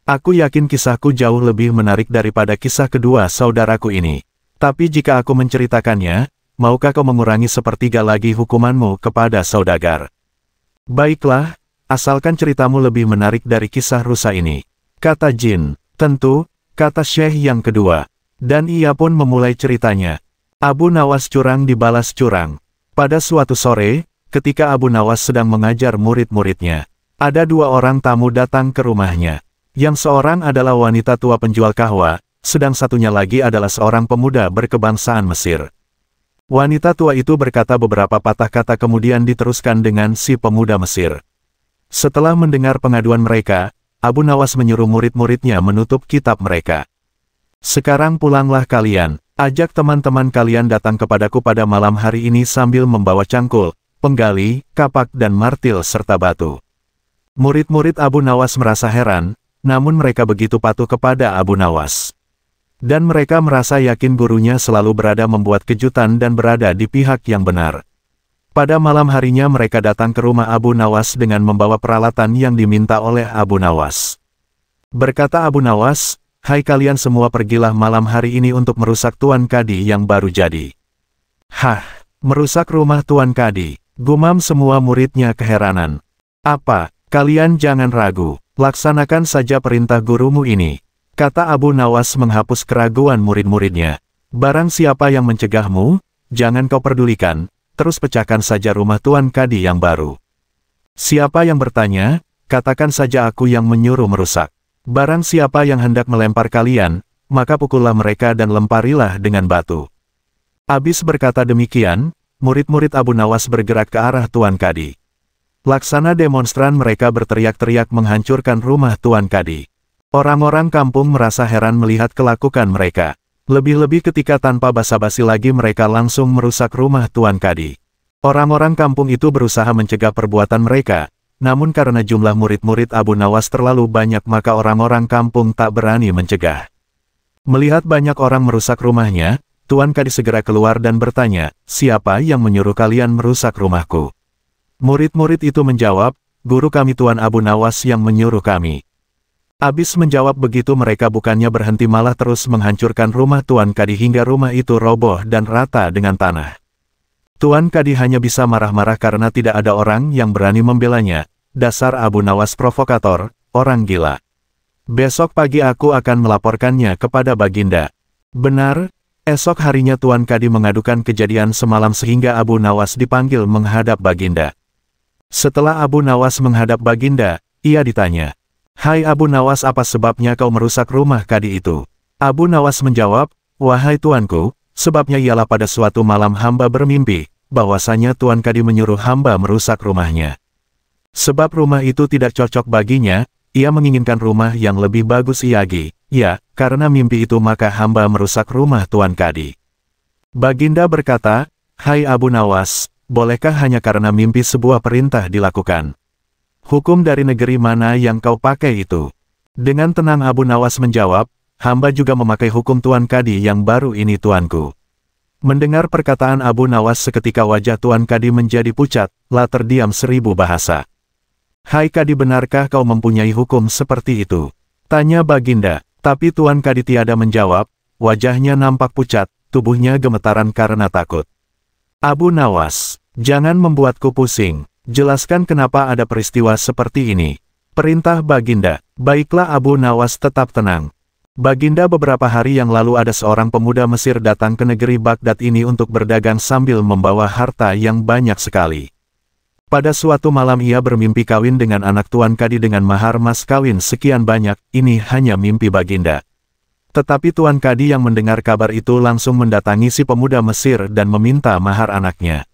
Aku yakin kisahku jauh lebih menarik daripada kisah kedua saudaraku ini. Tapi jika aku menceritakannya, maukah kau mengurangi sepertiga lagi hukumanmu kepada saudagar? Baiklah, asalkan ceritamu lebih menarik dari kisah rusa ini. Kata Jin. Tentu, kata Syekh yang kedua. Dan ia pun memulai ceritanya. Abu Nawas curang dibalas curang. Pada suatu sore, ketika Abu Nawas sedang mengajar murid-muridnya, ada dua orang tamu datang ke rumahnya. Yang seorang adalah wanita tua penjual kahwa, sedang satunya lagi adalah seorang pemuda berkebangsaan Mesir. Wanita tua itu berkata beberapa patah kata kemudian diteruskan dengan si pemuda Mesir. Setelah mendengar pengaduan mereka, Abu Nawas menyuruh murid-muridnya menutup kitab mereka. Sekarang pulanglah kalian, ajak teman-teman kalian datang kepadaku pada malam hari ini sambil membawa cangkul, penggali, kapak dan martil serta batu. Murid-murid Abu Nawas merasa heran, namun mereka begitu patuh kepada Abu Nawas. Dan mereka merasa yakin gurunya selalu berada membuat kejutan dan berada di pihak yang benar. Pada malam harinya mereka datang ke rumah Abu Nawas dengan membawa peralatan yang diminta oleh Abu Nawas. Berkata Abu Nawas, hai kalian semua, pergilah malam hari ini untuk merusak Tuan Kadi yang baru jadi. Hah, merusak rumah Tuan Kadi, gumam semua muridnya keheranan. Apa? Kalian jangan ragu, laksanakan saja perintah gurumu ini. Kata Abu Nawas menghapus keraguan murid-muridnya. Barang siapa yang mencegahmu, jangan kau pedulikan, terus pecahkan saja rumah Tuan Kadi yang baru. Siapa yang bertanya, katakan saja aku yang menyuruh merusak. Barang siapa yang hendak melempar kalian, maka pukullah mereka dan lemparilah dengan batu. Abis berkata demikian, murid-murid Abu Nawas bergerak ke arah Tuan Kadi. Laksana demonstran mereka berteriak-teriak menghancurkan rumah Tuan Kadi. Orang-orang kampung merasa heran melihat kelakukan mereka. Lebih-lebih ketika tanpa basa-basi lagi mereka langsung merusak rumah Tuan Kadi. Orang-orang kampung itu berusaha mencegah perbuatan mereka, namun karena jumlah murid-murid Abu Nawas terlalu banyak maka orang-orang kampung tak berani mencegah. Melihat banyak orang merusak rumahnya, Tuan Kadi segera keluar dan bertanya, siapa yang menyuruh kalian merusak rumahku? Murid-murid itu menjawab, guru kami Tuan Abu Nawas yang menyuruh kami. Abis menjawab begitu mereka bukannya berhenti malah terus menghancurkan rumah Tuan Kadi hingga rumah itu roboh dan rata dengan tanah. Tuan Kadi hanya bisa marah-marah karena tidak ada orang yang berani membelanya. Dasar Abu Nawas provokator, orang gila. Besok pagi aku akan melaporkannya kepada Baginda. Benar, esok harinya Tuan Kadi mengadukan kejadian semalam sehingga Abu Nawas dipanggil menghadap Baginda. Setelah Abu Nawas menghadap Baginda, ia ditanya, hai Abu Nawas, apa sebabnya kau merusak rumah Kadi itu? Abu Nawas menjawab, wahai tuanku, sebabnya ialah pada suatu malam hamba bermimpi, bahwasanya Tuan Kadi menyuruh hamba merusak rumahnya. Sebab rumah itu tidak cocok baginya, ia menginginkan rumah yang lebih bagus lagi. Ya, karena mimpi itu maka hamba merusak rumah Tuan Kadi. Baginda berkata, hai Abu Nawas, bolehkah hanya karena mimpi sebuah perintah dilakukan? Hukum dari negeri mana yang kau pakai itu? Dengan tenang Abu Nawas menjawab, hamba juga memakai hukum Tuan Kadi yang baru ini tuanku. Mendengar perkataan Abu Nawas seketika wajah Tuan Kadi menjadi pucat, lah terdiam 1000 bahasa. Hai Kadi, benarkah kau mempunyai hukum seperti itu? Tanya Baginda, tapi Tuan Kadi tiada menjawab, wajahnya nampak pucat, tubuhnya gemetaran karena takut. Abu Nawas, jangan membuatku pusing. Jelaskan kenapa ada peristiwa seperti ini. Perintah Baginda. Baiklah Abu Nawas tetap tenang. Baginda, beberapa hari yang lalu ada seorang pemuda Mesir datang ke negeri Baghdad ini untuk berdagang sambil membawa harta yang banyak sekali. Pada suatu malam ia bermimpi kawin dengan anak Tuan Kadi dengan mahar mas kawin sekian banyak, ini hanya mimpi Baginda. Tetapi Tuan Kadi yang mendengar kabar itu langsung mendatangi si pemuda Mesir dan meminta mahar anaknya.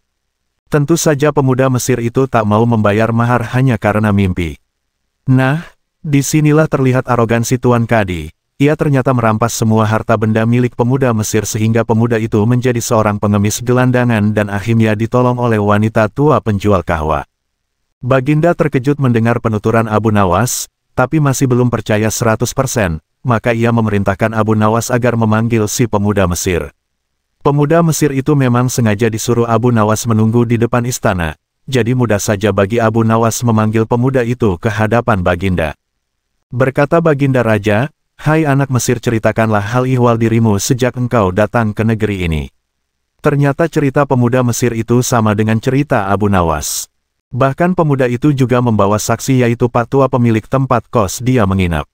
Tentu saja pemuda Mesir itu tak mau membayar mahar hanya karena mimpi. Nah, disinilah terlihat arogansi Tuan Kadi. Ia ternyata merampas semua harta benda milik pemuda Mesir sehingga pemuda itu menjadi seorang pengemis gelandangan dan akhirnya ditolong oleh wanita tua penjual kahwa. Baginda terkejut mendengar penuturan Abu Nawas, tapi masih belum percaya 100%, maka ia memerintahkan Abu Nawas agar memanggil si pemuda Mesir. Pemuda Mesir itu memang sengaja disuruh Abu Nawas menunggu di depan istana, jadi mudah saja bagi Abu Nawas memanggil pemuda itu ke hadapan Baginda. Berkata Baginda Raja, "Hai anak Mesir, ceritakanlah hal ihwal dirimu sejak engkau datang ke negeri ini." Ternyata cerita pemuda Mesir itu sama dengan cerita Abu Nawas. Bahkan pemuda itu juga membawa saksi yaitu Pak Tua pemilik tempat kos dia menginap.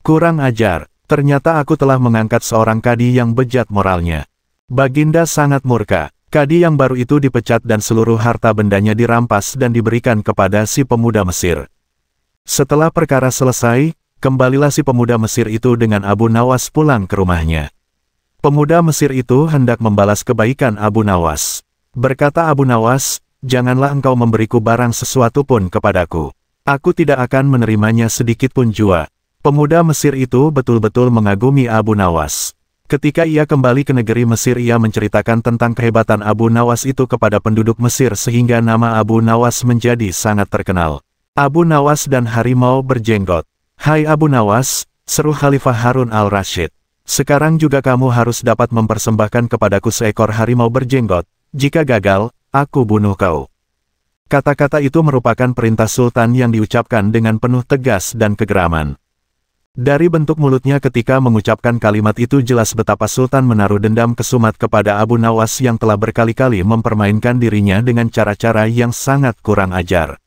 Kurang ajar, ternyata aku telah mengangkat seorang kadi yang bejat moralnya. Baginda sangat murka. Kadi yang baru itu dipecat dan seluruh harta bendanya dirampas dan diberikan kepada si pemuda Mesir. Setelah perkara selesai, kembalilah si pemuda Mesir itu dengan Abu Nawas pulang ke rumahnya. Pemuda Mesir itu hendak membalas kebaikan Abu Nawas. Berkata Abu Nawas, "Janganlah engkau memberiku barang sesuatu pun kepadaku. Aku tidak akan menerimanya sedikit pun jua." Pemuda Mesir itu betul-betul mengagumi Abu Nawas. Ketika ia kembali ke negeri Mesir, ia menceritakan tentang kehebatan Abu Nawas itu kepada penduduk Mesir sehingga nama Abu Nawas menjadi sangat terkenal. Abu Nawas dan harimau berjenggot. "Hai Abu Nawas," seru Khalifah Harun al-Rashid. "Sekarang juga kamu harus dapat mempersembahkan kepadaku seekor harimau berjenggot. Jika gagal, aku bunuh kau." Kata-kata itu merupakan perintah Sultan yang diucapkan dengan penuh tegas dan kegeraman. Dari bentuk mulutnya ketika mengucapkan kalimat itu jelas betapa Sultan menaruh dendam kesumat kepada Abu Nawas yang telah berkali-kali mempermainkan dirinya dengan cara-cara yang sangat kurang ajar.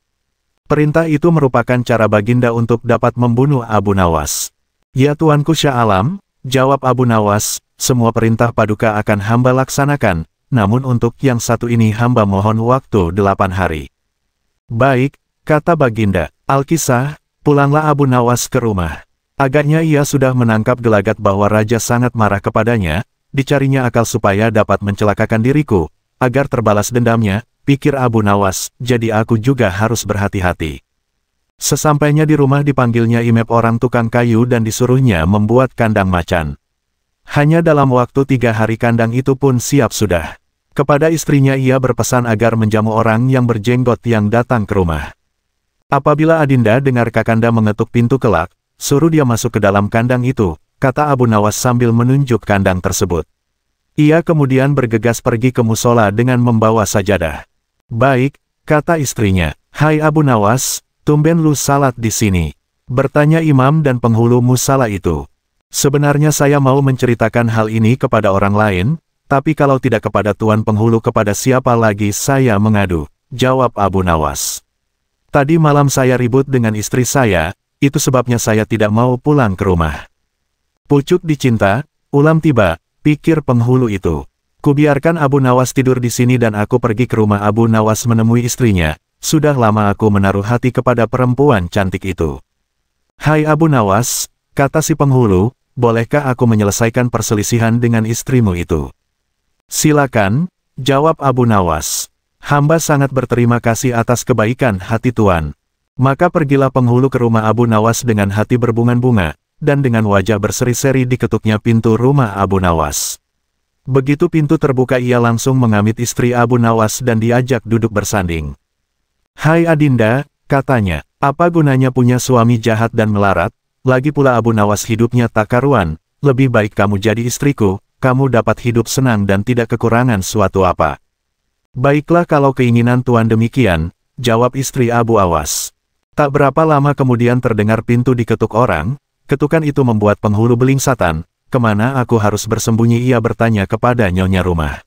Perintah itu merupakan cara Baginda untuk dapat membunuh Abu Nawas. "Ya Tuanku Syah Alam," jawab Abu Nawas, "semua perintah paduka akan hamba laksanakan, namun untuk yang satu ini hamba mohon waktu 8 hari. "Baik," kata Baginda. Alkisah, pulanglah Abu Nawas ke rumah. Agaknya ia sudah menangkap gelagat bahwa raja sangat marah kepadanya, dicarinya akal supaya dapat mencelakakan diriku, agar terbalas dendamnya. Pikir Abu Nawas, jadi aku juga harus berhati-hati. Sesampainya di rumah dipanggilnya Imep orang tukang kayu dan disuruhnya membuat kandang macan. Hanya dalam waktu 3 hari kandang itu pun siap sudah. Kepada istrinya ia berpesan agar menjamu orang yang berjenggot yang datang ke rumah. Apabila Adinda dengar Kakanda mengetuk pintu kelak, suruh dia masuk ke dalam kandang itu, kata Abu Nawas sambil menunjuk kandang tersebut. Ia kemudian bergegas pergi ke musola dengan membawa sajadah. "Baik," kata istrinya. "Hai Abu Nawas, tumben lu salat di sini?" bertanya imam dan penghulu musala itu. "Sebenarnya saya mau menceritakan hal ini kepada orang lain, tapi kalau tidak kepada tuan penghulu kepada siapa lagi saya mengadu," jawab Abu Nawas. "Tadi malam saya ribut dengan istri saya, itu sebabnya saya tidak mau pulang ke rumah." "Pucuk dicinta, ulam tiba," pikir penghulu itu. "Kubiarkan Abu Nawas tidur di sini dan aku pergi ke rumah Abu Nawas menemui istrinya. Sudah lama aku menaruh hati kepada perempuan cantik itu." "Hai Abu Nawas," kata si penghulu, "bolehkah aku menyelesaikan perselisihan dengan istrimu itu?" "Silakan," jawab Abu Nawas. "Hamba sangat berterima kasih atas kebaikan hati tuan." Maka pergilah penghulu ke rumah Abu Nawas dengan hati berbunga-bunga, dan dengan wajah berseri-seri diketuknya pintu rumah Abu Nawas. Begitu pintu terbuka ia langsung mengamit istri Abu Nawas dan diajak duduk bersanding. "Hai Adinda," katanya, "apa gunanya punya suami jahat dan melarat, lagi pula Abu Nawas hidupnya tak karuan, lebih baik kamu jadi istriku, kamu dapat hidup senang dan tidak kekurangan suatu apa." "Baiklah kalau keinginan tuan demikian," jawab istri Abu Awas. Tak berapa lama kemudian terdengar pintu diketuk orang, ketukan itu membuat penghulu belingsatan. "Kemana aku harus bersembunyi?" ia bertanya kepada nyonya rumah.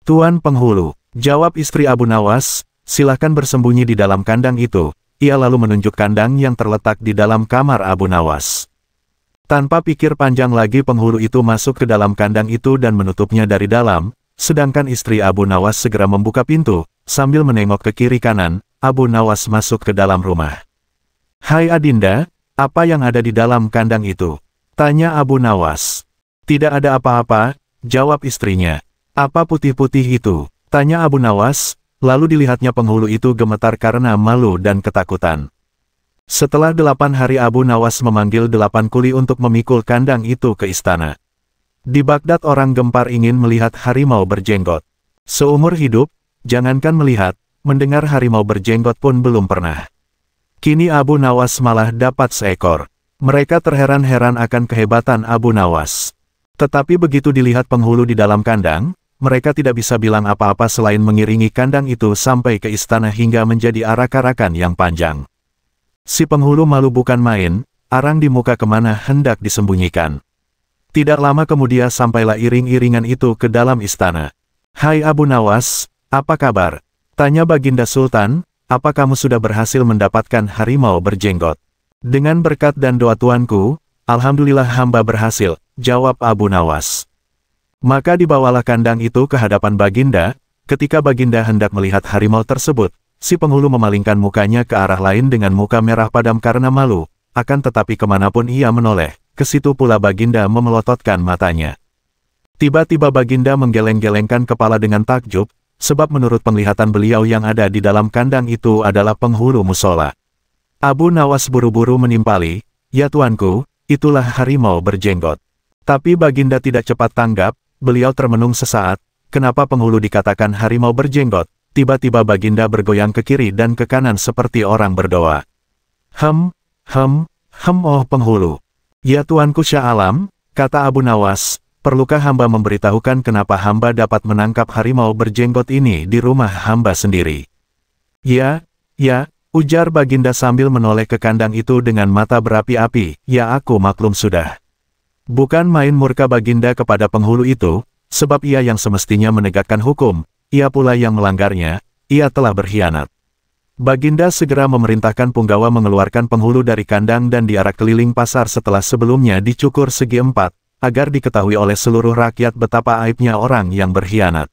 "Tuan penghulu," jawab istri Abu Nawas, "silahkan bersembunyi di dalam kandang itu." Ia lalu menunjuk kandang yang terletak di dalam kamar Abu Nawas. Tanpa pikir panjang lagi penghulu itu masuk ke dalam kandang itu dan menutupnya dari dalam, sedangkan istri Abu Nawas segera membuka pintu, sambil menengok ke kiri kanan, Abu Nawas masuk ke dalam rumah. "Hai Adinda, apa yang ada di dalam kandang itu?" tanya Abu Nawas. "Tidak ada apa-apa," jawab istrinya. "Apa putih-putih itu?" tanya Abu Nawas, lalu dilihatnya penghulu itu gemetar karena malu dan ketakutan. Setelah 8 hari Abu Nawas memanggil 8 kuli untuk memikul kandang itu ke istana. Di Baghdad orang gempar ingin melihat harimau berjenggot. Seumur hidup, jangankan melihat, mendengar harimau berjenggot pun belum pernah. Kini Abu Nawas malah dapat seekor. Mereka terheran-heran akan kehebatan Abu Nawas. Tetapi begitu dilihat penghulu di dalam kandang, mereka tidak bisa bilang apa-apa selain mengiringi kandang itu sampai ke istana hingga menjadi arak-arakan yang panjang. Si penghulu malu bukan main, arang di muka kemana hendak disembunyikan. Tidak lama kemudian sampailah iring-iringan itu ke dalam istana. "Hai Abu Nawas, apa kabar?" tanya Baginda Sultan, "Apa kamu sudah berhasil mendapatkan harimau berjenggot?" "Dengan berkat dan doa tuanku, alhamdulillah hamba berhasil," jawab Abu Nawas. Maka dibawalah kandang itu ke hadapan Baginda. Ketika Baginda hendak melihat harimau tersebut, si penghulu memalingkan mukanya ke arah lain dengan muka merah padam karena malu, akan tetapi kemanapun ia menoleh, ke situ pula Baginda memelototkan matanya. Tiba-tiba Baginda menggeleng-gelengkan kepala dengan takjub, sebab menurut penglihatan beliau yang ada di dalam kandang itu adalah penghulu musola. Abu Nawas buru-buru menimpali, "Ya tuanku, itulah harimau berjenggot." Tapi Baginda tidak cepat tanggap, beliau termenung sesaat, kenapa penghulu dikatakan harimau berjenggot? Tiba-tiba Baginda bergoyang ke kiri dan ke kanan seperti orang berdoa. Oh penghulu. "Ya tuanku Syah Alam," kata Abu Nawas, "perlukah hamba memberitahukan kenapa hamba dapat menangkap harimau berjenggot ini di rumah hamba sendiri?" Ya, ujar Baginda sambil menoleh ke kandang itu dengan mata berapi-api, "Ya aku maklum sudah." Bukan main murka Baginda kepada penghulu itu, sebab ia yang semestinya menegakkan hukum. Ia pula yang melanggarnya, ia telah berkhianat. Baginda segera memerintahkan punggawa mengeluarkan penghulu dari kandang dan diarak keliling pasar setelah sebelumnya dicukur segi 4, agar diketahui oleh seluruh rakyat betapa aibnya orang yang berkhianat.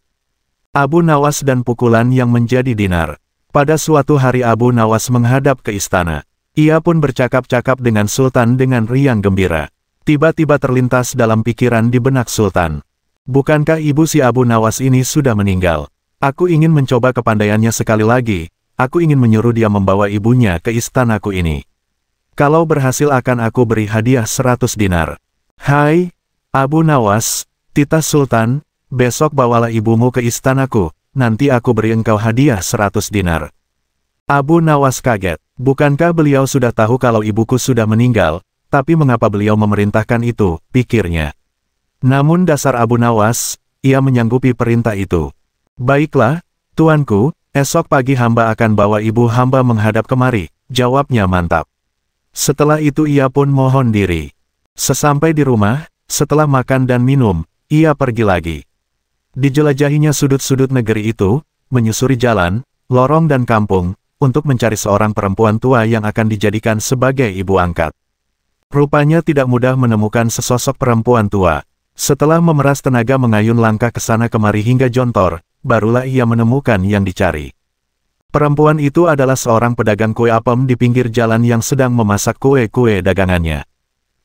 Abu Nawas dan pukulan yang menjadi dinar. Pada suatu hari Abu Nawas menghadap ke istana. Ia pun bercakap-cakap dengan Sultan dengan riang gembira. Tiba-tiba terlintas dalam pikiran di benak Sultan. Bukankah ibu si Abu Nawas ini sudah meninggal? Aku ingin mencoba kepandaiannya sekali lagi. Aku ingin menyuruh dia membawa ibunya ke istanaku ini. Kalau berhasil akan aku beri hadiah 100 dinar. "Hai, Abu Nawas," titah Sultan, "besok bawalah ibumu ke istanaku, nanti aku beri engkau hadiah 100 dinar. Abu Nawas kaget. Bukankah beliau sudah tahu kalau ibuku sudah meninggal, tapi mengapa beliau memerintahkan itu, pikirnya. Namun dasar Abu Nawas, ia menyanggupi perintah itu. "Baiklah, tuanku, esok pagi hamba akan bawa ibu hamba menghadap kemari," jawabnya mantap. Setelah itu ia pun mohon diri. Sesampai di rumah, setelah makan dan minum, ia pergi lagi. Dijelajahinya sudut-sudut negeri itu, menyusuri jalan, lorong dan kampung, untuk mencari seorang perempuan tua yang akan dijadikan sebagai ibu angkat. Rupanya tidak mudah menemukan sesosok perempuan tua. Setelah memeras tenaga mengayun langkah ke sana kemari hingga jontor, barulah ia menemukan yang dicari. Perempuan itu adalah seorang pedagang kue apem di pinggir jalan yang sedang memasak kue-kue dagangannya.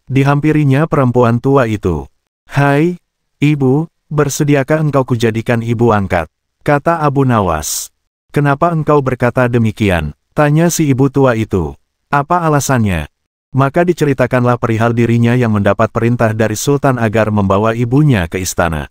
Dihampirinya perempuan tua itu. "Hai, ibu, bersediakah engkau kujadikan ibu angkat?" kata Abu Nawas. "Kenapa engkau berkata demikian?" tanya si ibu tua itu. "Apa alasannya?" Maka diceritakanlah perihal dirinya yang mendapat perintah dari Sultan agar membawa ibunya ke istana.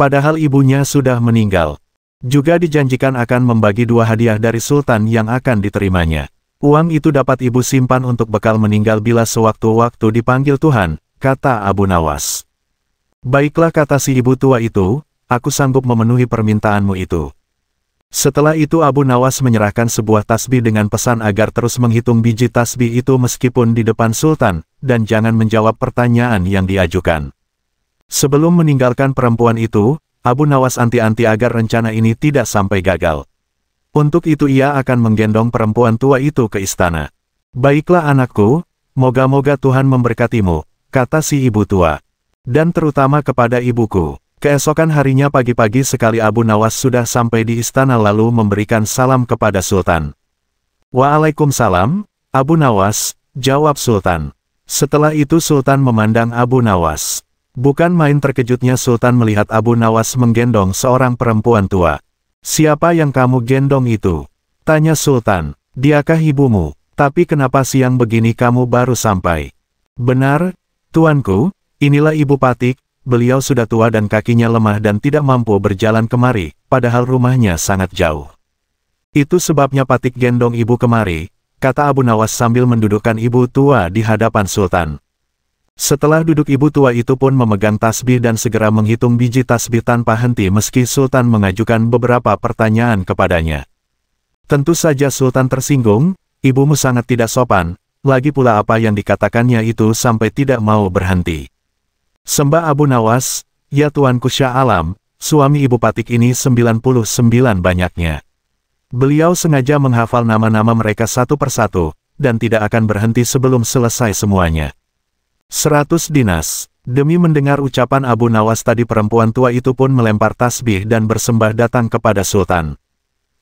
Padahal ibunya sudah meninggal. Juga dijanjikan akan membagi 2 hadiah dari Sultan yang akan diterimanya. Uang itu dapat ibu simpan untuk bekal meninggal bila sewaktu-waktu dipanggil Tuhan, kata Abu Nawas. "Baiklah," kata si ibu tua itu, "aku sanggup memenuhi permintaanmu itu." Setelah itu Abu Nawas menyerahkan sebuah tasbih dengan pesan agar terus menghitung biji tasbih itu meskipun di depan Sultan, dan jangan menjawab pertanyaan yang diajukan. Sebelum meninggalkan perempuan itu, Abu Nawas anti-anti agar rencana ini tidak sampai gagal. Untuk itu ia akan menggendong perempuan tua itu ke istana. "Baiklah anakku, moga-moga Tuhan memberkatimu," kata si ibu tua. "Dan terutama kepada ibuku." Keesokan harinya pagi-pagi sekali Abu Nawas sudah sampai di istana lalu memberikan salam kepada Sultan. "Waalaikumsalam, Abu Nawas," jawab Sultan. Setelah itu Sultan memandang Abu Nawas. Bukan main terkejutnya Sultan melihat Abu Nawas menggendong seorang perempuan tua. "Siapa yang kamu gendong itu?" tanya Sultan. "Diakah ibumu?" Tapi kenapa siang begini kamu baru sampai? Benar, tuanku, inilah Ibu Patik, beliau sudah tua dan kakinya lemah dan tidak mampu berjalan kemari, padahal rumahnya sangat jauh. Itu sebabnya Patik gendong ibu kemari, kata Abu Nawas sambil mendudukkan ibu tua di hadapan Sultan. Setelah duduk ibu tua itu pun memegang tasbih dan segera menghitung biji tasbih tanpa henti meski Sultan mengajukan beberapa pertanyaan kepadanya. Tentu saja Sultan tersinggung, ibumu sangat tidak sopan, lagi pula apa yang dikatakannya itu sampai tidak mau berhenti. Sembah Abu Nawas, ya tuanku Syah Alam, suami Ibu Patik ini 99 banyaknya. Beliau sengaja menghafal nama-nama mereka satu persatu, dan tidak akan berhenti sebelum selesai semuanya. 100 dinas. Demi mendengar ucapan Abu Nawas tadi perempuan tua itu pun melempar tasbih dan bersembah datang kepada Sultan.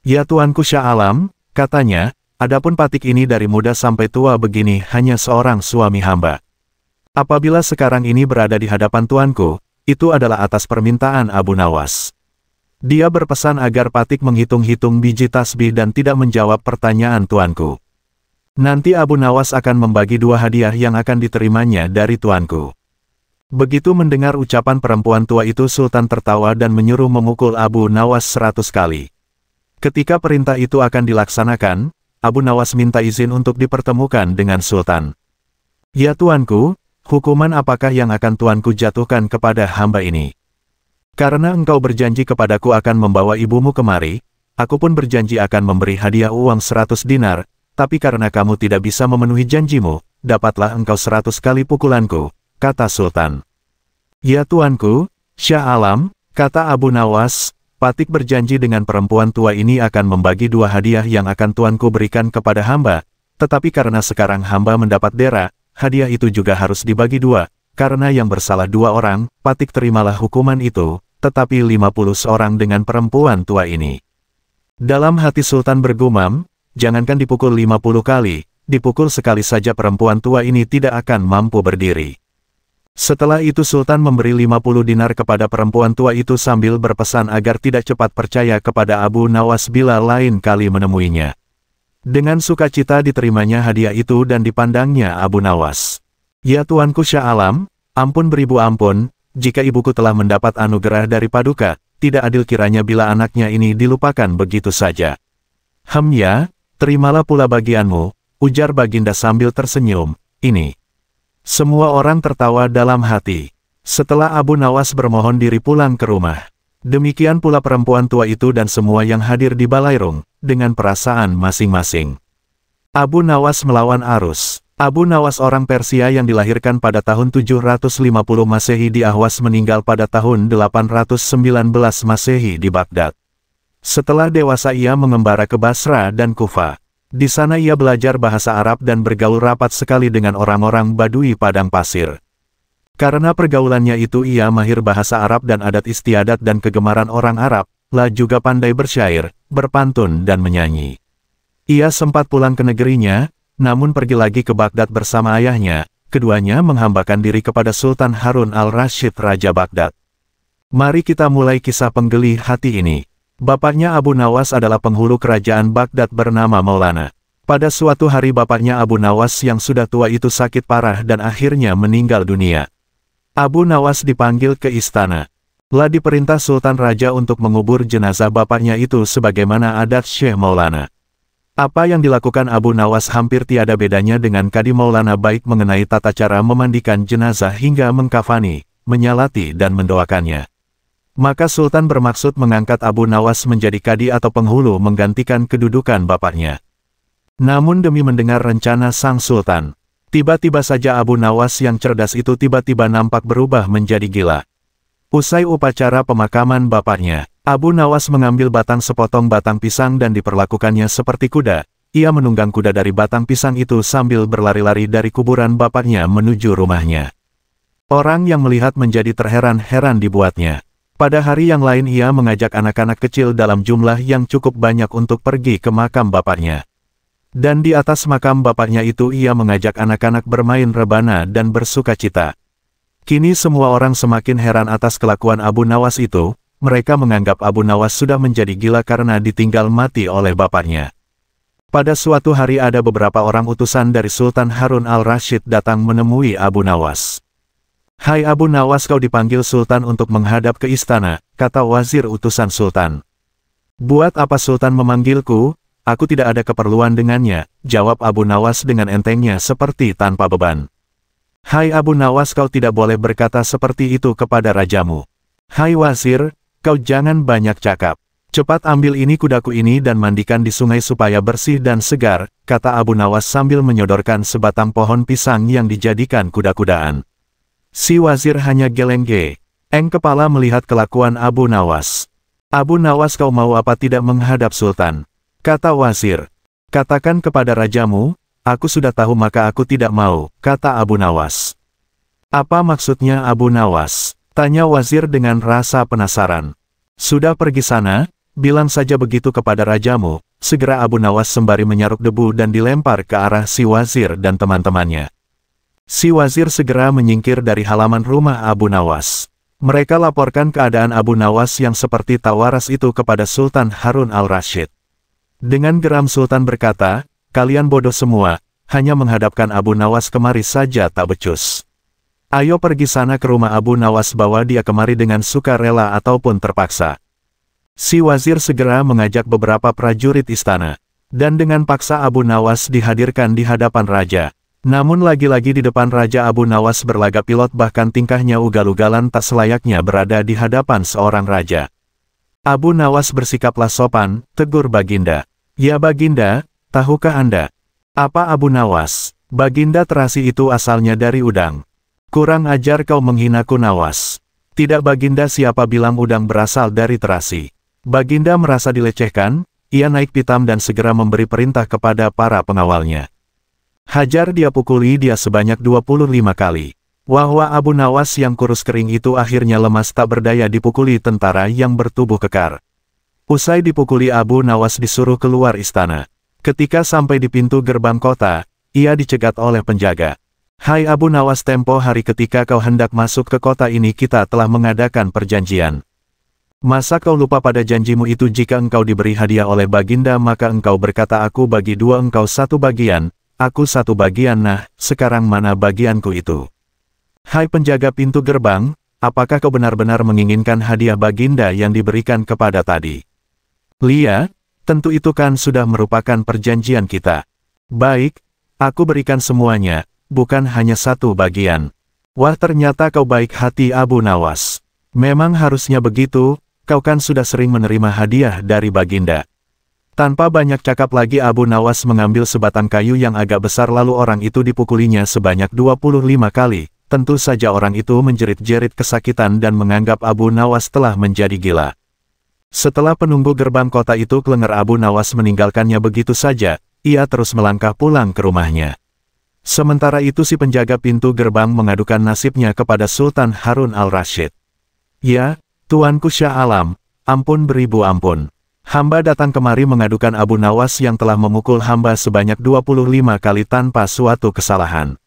Ya tuanku Syah Alam, katanya, adapun Patik ini dari muda sampai tua begini hanya seorang suami hamba. Apabila sekarang ini berada di hadapan tuanku, itu adalah atas permintaan Abu Nawas. Dia berpesan agar Patik menghitung-hitung biji tasbih dan tidak menjawab pertanyaan tuanku. Nanti Abu Nawas akan membagi 2 hadiah yang akan diterimanya dari tuanku. Begitu mendengar ucapan perempuan tua itu Sultan tertawa dan menyuruh memukul Abu Nawas 100 kali. Ketika perintah itu akan dilaksanakan, Abu Nawas minta izin untuk dipertemukan dengan Sultan. Ya tuanku, hukuman apakah yang akan tuanku jatuhkan kepada hamba ini? Karena engkau berjanji kepadaku akan membawa ibumu kemari, aku pun berjanji akan memberi hadiah uang 100 dinar, tapi karena kamu tidak bisa memenuhi janjimu, dapatlah engkau 100 kali pukulanku, kata Sultan. Ya tuanku, Syah Alam, kata Abu Nawas, Patik berjanji dengan perempuan tua ini akan membagi 2 hadiah yang akan tuanku berikan kepada hamba, tetapi karena sekarang hamba mendapat dera, hadiah itu juga harus dibagi 2, karena yang bersalah 2 orang, Patik terimalah hukuman itu, tetapi 50 seorang dengan perempuan tua ini. Dalam hati Sultan bergumam, jangankan dipukul 50 kali, dipukul sekali saja perempuan tua ini tidak akan mampu berdiri. Setelah itu Sultan memberi 50 dinar kepada perempuan tua itu sambil berpesan agar tidak cepat percaya kepada Abu Nawas bila lain kali menemuinya. Dengan sukacita diterimanya hadiah itu dan dipandangnya Abu Nawas. Ya tuanku Syah Alam, ampun beribu ampun, jika ibuku telah mendapat anugerah dari Paduka, tidak adil kiranya bila anaknya ini dilupakan begitu saja. Ya, terimalah pula bagianmu, ujar Baginda sambil tersenyum, ini. Semua orang tertawa dalam hati. Setelah Abu Nawas bermohon diri pulang ke rumah. Demikian pula perempuan tua itu dan semua yang hadir di Balairung, dengan perasaan masing-masing. Abu Nawas melawan arus. Abu Nawas orang Persia yang dilahirkan pada tahun 750 Masehi di Ahwas meninggal pada tahun 819 Masehi di Baghdad. Setelah dewasa ia mengembara ke Basra dan Kufa. Di sana ia belajar bahasa Arab dan bergaul rapat sekali dengan orang-orang Badui padang pasir. Karena pergaulannya itu ia mahir bahasa Arab dan adat istiadat dan kegemaran orang Arab, lah juga pandai bersyair, berpantun dan menyanyi. Ia sempat pulang ke negerinya, namun pergi lagi ke Baghdad bersama ayahnya, keduanya menghambakan diri kepada Sultan Harun al-Rasyid Raja Baghdad. Mari kita mulai kisah penggeli hati ini. Bapaknya Abu Nawas adalah penghulu kerajaan Baghdad bernama Maulana. Pada suatu hari bapaknya Abu Nawas yang sudah tua itu sakit parah dan akhirnya meninggal dunia. Abu Nawas dipanggil ke istana. Lah diperintah Sultan Raja untuk mengubur jenazah bapaknya itu sebagaimana adat Syekh Maulana. Apa yang dilakukan Abu Nawas hampir tiada bedanya dengan Kadi Maulana baik mengenai tata cara memandikan jenazah hingga mengkafani, menyalati dan mendoakannya. Maka Sultan bermaksud mengangkat Abu Nawas menjadi kadi atau penghulu menggantikan kedudukan bapaknya. Namun demi mendengar rencana sang Sultan, tiba-tiba saja Abu Nawas yang cerdas itu tiba-tiba nampak berubah menjadi gila. Usai upacara pemakaman bapaknya, Abu Nawas mengambil sepotong batang pisang dan diperlakukannya seperti kuda. Ia menunggang kuda dari batang pisang itu sambil berlari-lari dari kuburan bapaknya menuju rumahnya. Orang yang melihat menjadi terheran-heran dibuatnya. Pada hari yang lain ia mengajak anak-anak kecil dalam jumlah yang cukup banyak untuk pergi ke makam bapaknya. Dan di atas makam bapaknya itu ia mengajak anak-anak bermain rebana dan bersukacita. Kini semua orang semakin heran atas kelakuan Abu Nawas itu, mereka menganggap Abu Nawas sudah menjadi gila karena ditinggal mati oleh bapaknya. Pada suatu hari ada beberapa orang utusan dari Sultan Harun al-Rashid datang menemui Abu Nawas. "Hai Abu Nawas, kau dipanggil Sultan untuk menghadap ke istana," kata wazir utusan Sultan. "Buat apa Sultan memanggilku? Aku tidak ada keperluan dengannya," jawab Abu Nawas dengan entengnya seperti tanpa beban. "Hai Abu Nawas, kau tidak boleh berkata seperti itu kepada rajamu. Hai wazir, kau jangan banyak cakap. Cepat ambil ini kudaku ini dan mandikan di sungai supaya bersih dan segar," kata Abu Nawas sambil menyodorkan sebatang pohon pisang yang dijadikan kuda-kudaan. Si wazir hanya geleng-geleng kepala melihat kelakuan Abu Nawas. "Abu Nawas, kau mau apa tidak menghadap Sultan?" kata wazir. "Katakan kepada rajamu, aku sudah tahu maka aku tidak mau," kata Abu Nawas. "Apa maksudnya Abu Nawas?" tanya wazir dengan rasa penasaran. "Sudah pergi sana, bilang saja begitu kepada rajamu," segera Abu Nawas sembari menyaruk debu dan dilempar ke arah si wazir dan teman-temannya. Si wazir segera menyingkir dari halaman rumah Abu Nawas. Mereka laporkan keadaan Abu Nawas yang seperti tak waras itu kepada Sultan Harun al-Rashid. Dengan geram Sultan berkata, "Kalian bodoh semua, hanya menghadapkan Abu Nawas kemari saja tak becus. Ayo pergi sana ke rumah Abu Nawas, bawa dia kemari dengan sukarela ataupun terpaksa." Si wazir segera mengajak beberapa prajurit istana, dan dengan paksa Abu Nawas dihadirkan di hadapan raja. Namun lagi-lagi di depan raja Abu Nawas berlagak pilot, bahkan tingkahnya ugal-ugalan tak selayaknya berada di hadapan seorang raja. Abu Nawas bersikaplah sopan, tegur Baginda. "Ya Baginda, tahukah Anda?" "Apa Abu Nawas?" "Baginda, terasi itu asalnya dari udang." "Kurang ajar kau menghinaku Nawas." "Tidak Baginda, siapa bilang udang berasal dari terasi?" Baginda merasa dilecehkan, ia naik pitam dan segera memberi perintah kepada para pengawalnya. "Hajar dia, pukuli dia sebanyak 25 kali. Wah, Abu Nawas yang kurus kering itu akhirnya lemas tak berdaya dipukuli tentara yang bertubuh kekar. Usai dipukuli, Abu Nawas disuruh keluar istana. Ketika sampai di pintu gerbang kota, ia dicegat oleh penjaga. "Hai Abu Nawas, tempo hari ketika kau hendak masuk ke kota ini kita telah mengadakan perjanjian. Masa kau lupa pada janjimu itu? Jika engkau diberi hadiah oleh Baginda maka engkau berkata aku bagi dua, engkau satu bagian, aku satu bagian. Nah, sekarang mana bagianku itu?" "Hai penjaga pintu gerbang, apakah kau benar-benar menginginkan hadiah Baginda yang diberikan kepada tadi?" "Lihat, tentu itu kan sudah merupakan perjanjian kita." "Baik, aku berikan semuanya, bukan hanya satu bagian." "Wah, ternyata kau baik hati Abu Nawas. Memang harusnya begitu, kau kan sudah sering menerima hadiah dari Baginda." Tanpa banyak cakap lagi Abu Nawas mengambil sebatang kayu yang agak besar lalu orang itu dipukulinya sebanyak 25 kali. Tentu saja orang itu menjerit-jerit kesakitan dan menganggap Abu Nawas telah menjadi gila. Setelah penunggu gerbang kota itu kelengar, Abu Nawas meninggalkannya begitu saja, ia terus melangkah pulang ke rumahnya. Sementara itu si penjaga pintu gerbang mengadukan nasibnya kepada Sultan Harun al-Rashid. "Ya, Tuanku Syah Alam, ampun beribu ampun. Hamba datang kemari mengadukan Abu Nawas yang telah memukul hamba sebanyak 25 kali tanpa suatu kesalahan.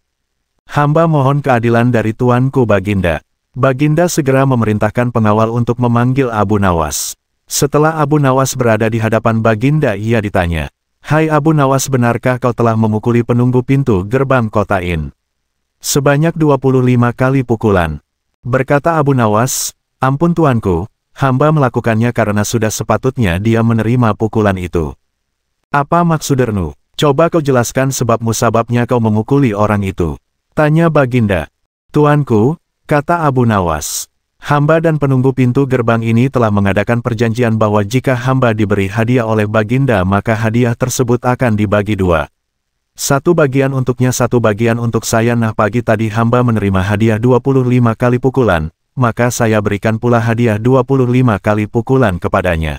Hamba mohon keadilan dari Tuanku Baginda." Baginda segera memerintahkan pengawal untuk memanggil Abu Nawas. Setelah Abu Nawas berada di hadapan Baginda, ia ditanya, "Hai Abu Nawas, benarkah kau telah memukuli penunggu pintu gerbang kota ini?" "Sebanyak 25 kali pukulan." Berkata Abu Nawas, "Ampun tuanku, hamba melakukannya karena sudah sepatutnya dia menerima pukulan itu." "Apa maksudmu? Coba kau jelaskan sebab musababnya kau memukuli orang itu," tanya Baginda. "Tuanku," kata Abu Nawas, "hamba dan penunggu pintu gerbang ini telah mengadakan perjanjian bahwa jika hamba diberi hadiah oleh Baginda maka hadiah tersebut akan dibagi dua. Satu bagian untuknya, satu bagian untuk saya. Nah, pagi tadi hamba menerima hadiah 25 kali pukulan, maka saya berikan pula hadiah 25 kali pukulan kepadanya."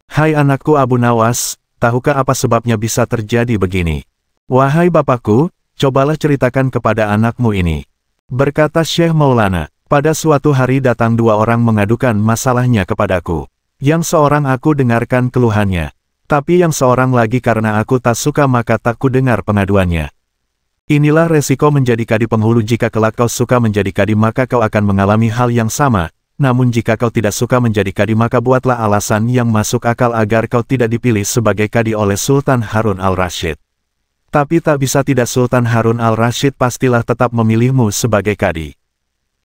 "Hai anakku Abu Nawas, tahukah apa sebabnya bisa terjadi begini?" "Wahai bapakku, cobalah ceritakan kepada anakmu ini," berkata Syekh Maulana. "Pada suatu hari datang dua orang mengadukan masalahnya kepadaku. Yang seorang aku dengarkan keluhannya, tapi yang seorang lagi karena aku tak suka maka tak ku dengar pengaduannya. Inilah resiko menjadi kadi penghulu. Jika kelak kau suka menjadi kadi maka kau akan mengalami hal yang sama. namun jika kau tidak suka menjadi kadi maka buatlah alasan yang masuk akal agar kau tidak dipilih sebagai kadi oleh Sultan Harun al-Rasyid. Tapi tak bisa tidak, Sultan Harun al-Rasyid pastilah tetap memilihmu sebagai kadi.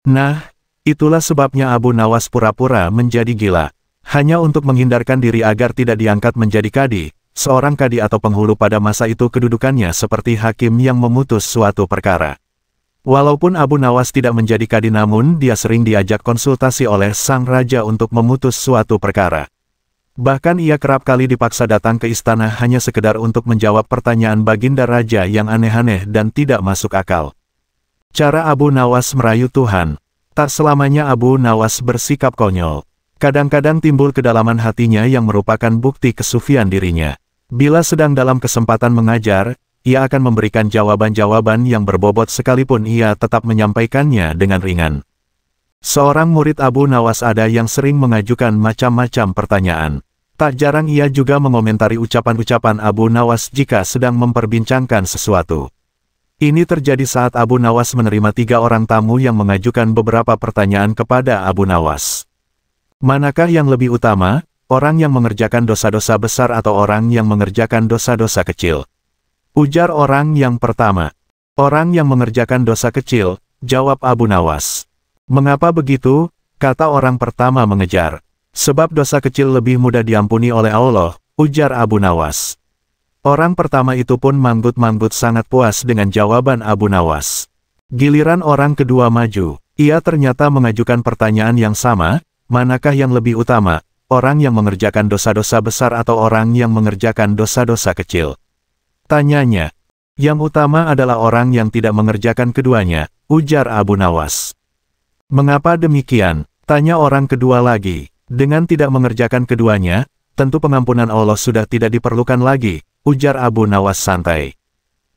Nah, itulah sebabnya Abu Nawas pura-pura menjadi gila. Hanya untuk menghindarkan diri agar tidak diangkat menjadi kadi. Seorang kadi atau penghulu pada masa itu kedudukannya seperti hakim yang memutus suatu perkara. Walaupun Abu Nawas tidak menjadi kadi, namun dia sering diajak konsultasi oleh sang raja untuk memutus suatu perkara. Bahkan ia kerap kali dipaksa datang ke istana hanya sekedar untuk menjawab pertanyaan baginda raja yang aneh-aneh dan tidak masuk akal. Cara Abu Nawas merayu Tuhan. Tak selamanya Abu Nawas bersikap konyol. Kadang-kadang timbul kedalaman hatinya yang merupakan bukti kesufian dirinya. Bila sedang dalam kesempatan mengajar, ia akan memberikan jawaban-jawaban yang berbobot sekalipun ia tetap menyampaikannya dengan ringan. Seorang murid Abu Nawas ada yang sering mengajukan macam-macam pertanyaan. Tak jarang ia juga mengomentari ucapan-ucapan Abu Nawas jika sedang memperbincangkan sesuatu. Ini terjadi saat Abu Nawas menerima 3 orang tamu yang mengajukan beberapa pertanyaan kepada Abu Nawas. Manakah yang lebih utama, orang yang mengerjakan dosa-dosa besar atau orang yang mengerjakan dosa-dosa kecil? Ujar orang yang pertama. Orang yang mengerjakan dosa kecil, jawab Abu Nawas. Mengapa begitu? Kata orang pertama mengejar. Sebab dosa kecil lebih mudah diampuni oleh Allah, ujar Abu Nawas. Orang pertama itu pun manggut-manggut sangat puas dengan jawaban Abu Nawas. Giliran orang kedua maju, ia ternyata mengajukan pertanyaan yang sama. Manakah yang lebih utama, orang yang mengerjakan dosa-dosa besar atau orang yang mengerjakan dosa-dosa kecil? Tanyanya. Yang utama adalah orang yang tidak mengerjakan keduanya, ujar Abu Nawas. Mengapa demikian? Tanya orang kedua lagi. Dengan tidak mengerjakan keduanya, tentu pengampunan Allah sudah tidak diperlukan lagi, ujar Abu Nawas santai.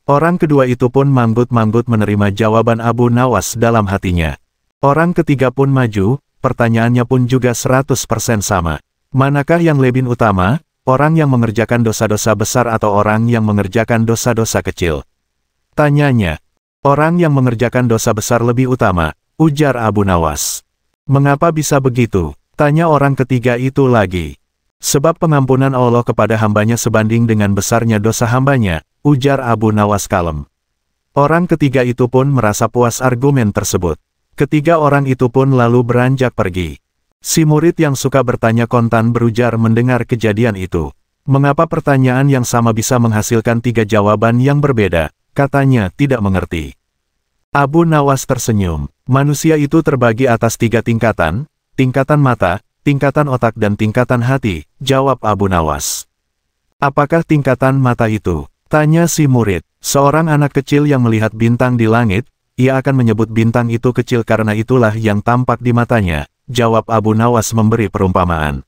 Orang kedua itu pun manggut-manggut menerima jawaban Abu Nawas dalam hatinya. Orang ketiga pun maju. Pertanyaannya pun juga 100% sama. Manakah yang lebih utama, orang yang mengerjakan dosa-dosa besar atau orang yang mengerjakan dosa-dosa kecil? Tanyanya. Orang yang mengerjakan dosa besar lebih utama, ujar Abu Nawas. Mengapa bisa begitu? Tanya orang ketiga itu lagi. Sebab pengampunan Allah kepada hambanya sebanding dengan besarnya dosa hambanya, ujar Abu Nawas kalem. Orang ketiga itu pun merasa puas argumen tersebut. Ketiga orang itu pun lalu beranjak pergi. Si murid yang suka bertanya kontan berujar mendengar kejadian itu. Mengapa pertanyaan yang sama bisa menghasilkan 3 jawaban yang berbeda? Katanya tidak mengerti. Abu Nawas tersenyum. Manusia itu terbagi atas 3 tingkatan, tingkatan mata, tingkatan otak dan tingkatan hati, jawab Abu Nawas. Apakah tingkatan mata itu? Tanya si murid. Seorang anak kecil yang melihat bintang di langit, ia akan menyebut bintang itu kecil karena itulah yang tampak di matanya, jawab Abu Nawas memberi perumpamaan.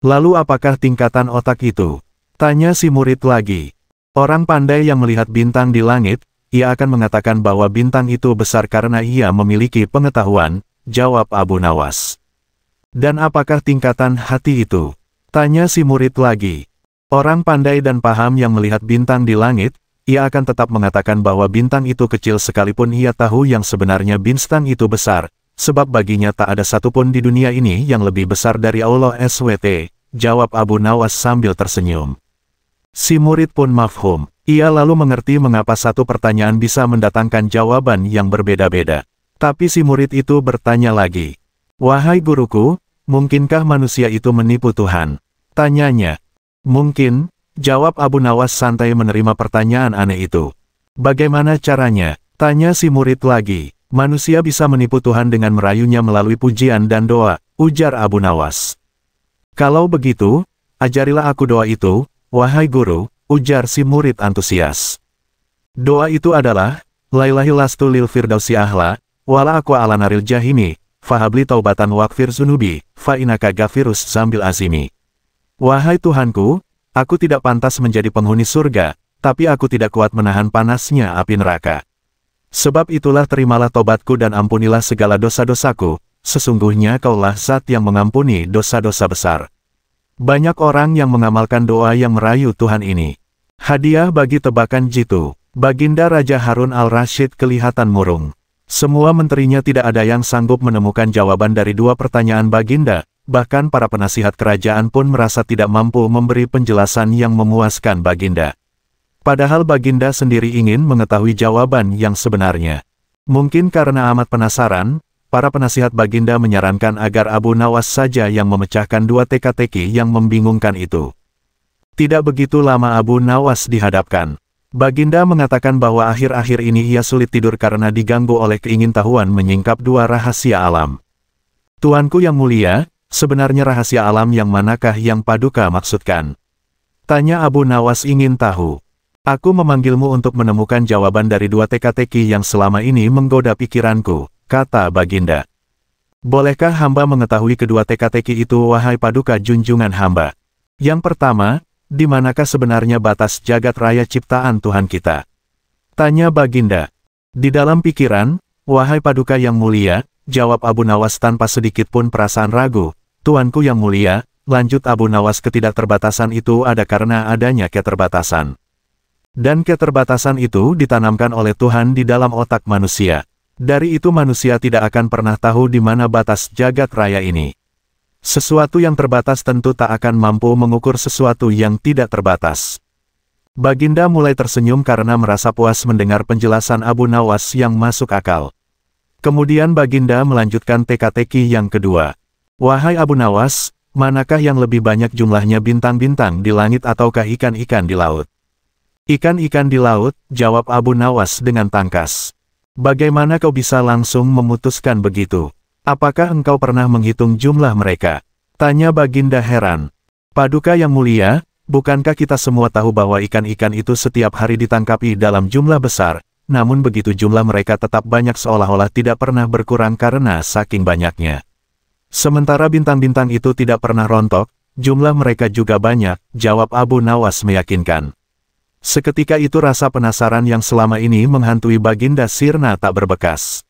Lalu apakah tingkatan otak itu? Tanya si murid lagi. Orang pandai yang melihat bintang di langit, ia akan mengatakan bahwa bintang itu besar karena ia memiliki pengetahuan, jawab Abu Nawas. Dan apakah tingkatan hati itu? Tanya si murid lagi. Orang pandai dan paham yang melihat bintang di langit, ia akan tetap mengatakan bahwa bintang itu kecil sekalipun ia tahu yang sebenarnya bintang itu besar, sebab baginya tak ada satupun di dunia ini yang lebih besar dari Allah SWT, jawab Abu Nawas sambil tersenyum. Si murid pun mafhum. Ia lalu mengerti mengapa satu pertanyaan bisa mendatangkan jawaban yang berbeda-beda. Tapi si murid itu bertanya lagi. Wahai guruku, mungkinkah manusia itu menipu Tuhan? Tanyanya. Mungkin. Jawab Abu Nawas santai menerima pertanyaan aneh itu. Bagaimana caranya? Tanya si murid lagi. Manusia bisa menipu Tuhan dengan merayunya melalui pujian dan doa, ujar Abu Nawas. Kalau begitu, ajarilah aku doa itu, wahai guru, ujar si murid antusias. Doa itu adalah, Lailahi lastu lil firdausi ahla, wala aku ala naril jahimi, fahabli taubatan wakfir zunubi, fa inaka gafirus zambil azimi. Wahai Tuhanku, aku tidak pantas menjadi penghuni surga, tapi aku tidak kuat menahan panasnya api neraka. Sebab itulah terimalah tobatku dan ampunilah segala dosa-dosaku, sesungguhnya Kaulah Zat yang mengampuni dosa-dosa besar. Banyak orang yang mengamalkan doa yang merayu Tuhan ini. Hadiah bagi tebakan jitu. Baginda Raja Harun al-Rasyid kelihatan murung. Semua menterinya tidak ada yang sanggup menemukan jawaban dari dua pertanyaan Baginda, bahkan para penasihat kerajaan pun merasa tidak mampu memberi penjelasan yang memuaskan Baginda. Padahal Baginda sendiri ingin mengetahui jawaban yang sebenarnya. Mungkin karena amat penasaran, para penasihat Baginda menyarankan agar Abu Nawas saja yang memecahkan dua teka-teki yang membingungkan itu. Tidak begitu lama Abu Nawas dihadapkan. Baginda mengatakan bahwa akhir-akhir ini ia sulit tidur karena diganggu oleh keingintahuan menyingkap dua rahasia alam. Tuanku yang mulia, sebenarnya rahasia alam yang manakah yang Paduka maksudkan? Tanya Abu Nawas ingin tahu. Aku memanggilmu untuk menemukan jawaban dari dua teka-teki yang selama ini menggoda pikiranku, kata Baginda. Bolehkah hamba mengetahui kedua teka-teki itu wahai Paduka junjungan hamba? Yang pertama, di manakah sebenarnya batas jagat raya ciptaan Tuhan kita? Tanya Baginda. Di dalam pikiran, wahai Paduka yang mulia, jawab Abu Nawas tanpa sedikit pun perasaan ragu. Tuanku yang mulia, lanjut Abu Nawas, ketidakterbatasan itu ada karena adanya keterbatasan. Dan keterbatasan itu ditanamkan oleh Tuhan di dalam otak manusia. Dari itu manusia tidak akan pernah tahu di mana batas jagat raya ini. Sesuatu yang terbatas tentu tak akan mampu mengukur sesuatu yang tidak terbatas. Baginda mulai tersenyum karena merasa puas mendengar penjelasan Abu Nawas yang masuk akal. Kemudian Baginda melanjutkan teka-teki yang kedua. Wahai Abu Nawas, manakah yang lebih banyak jumlahnya bintang-bintang di langit ataukah ikan-ikan di laut? Ikan-ikan di laut, jawab Abu Nawas dengan tangkas. Bagaimana kau bisa langsung memutuskan begitu? Apakah engkau pernah menghitung jumlah mereka? Tanya Baginda heran. Paduka yang mulia, bukankah kita semua tahu bahwa ikan-ikan itu setiap hari ditangkapi dalam jumlah besar, namun begitu jumlah mereka tetap banyak seolah-olah tidak pernah berkurang karena saking banyaknya. Sementara bintang-bintang itu tidak pernah rontok, jumlah mereka juga banyak, jawab Abu Nawas meyakinkan. Seketika itu rasa penasaran yang selama ini menghantui Baginda sirna tak berbekas.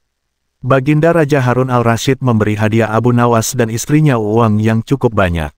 Baginda Raja Harun al-Rasyid memberi hadiah Abu Nawas dan istrinya uang yang cukup banyak.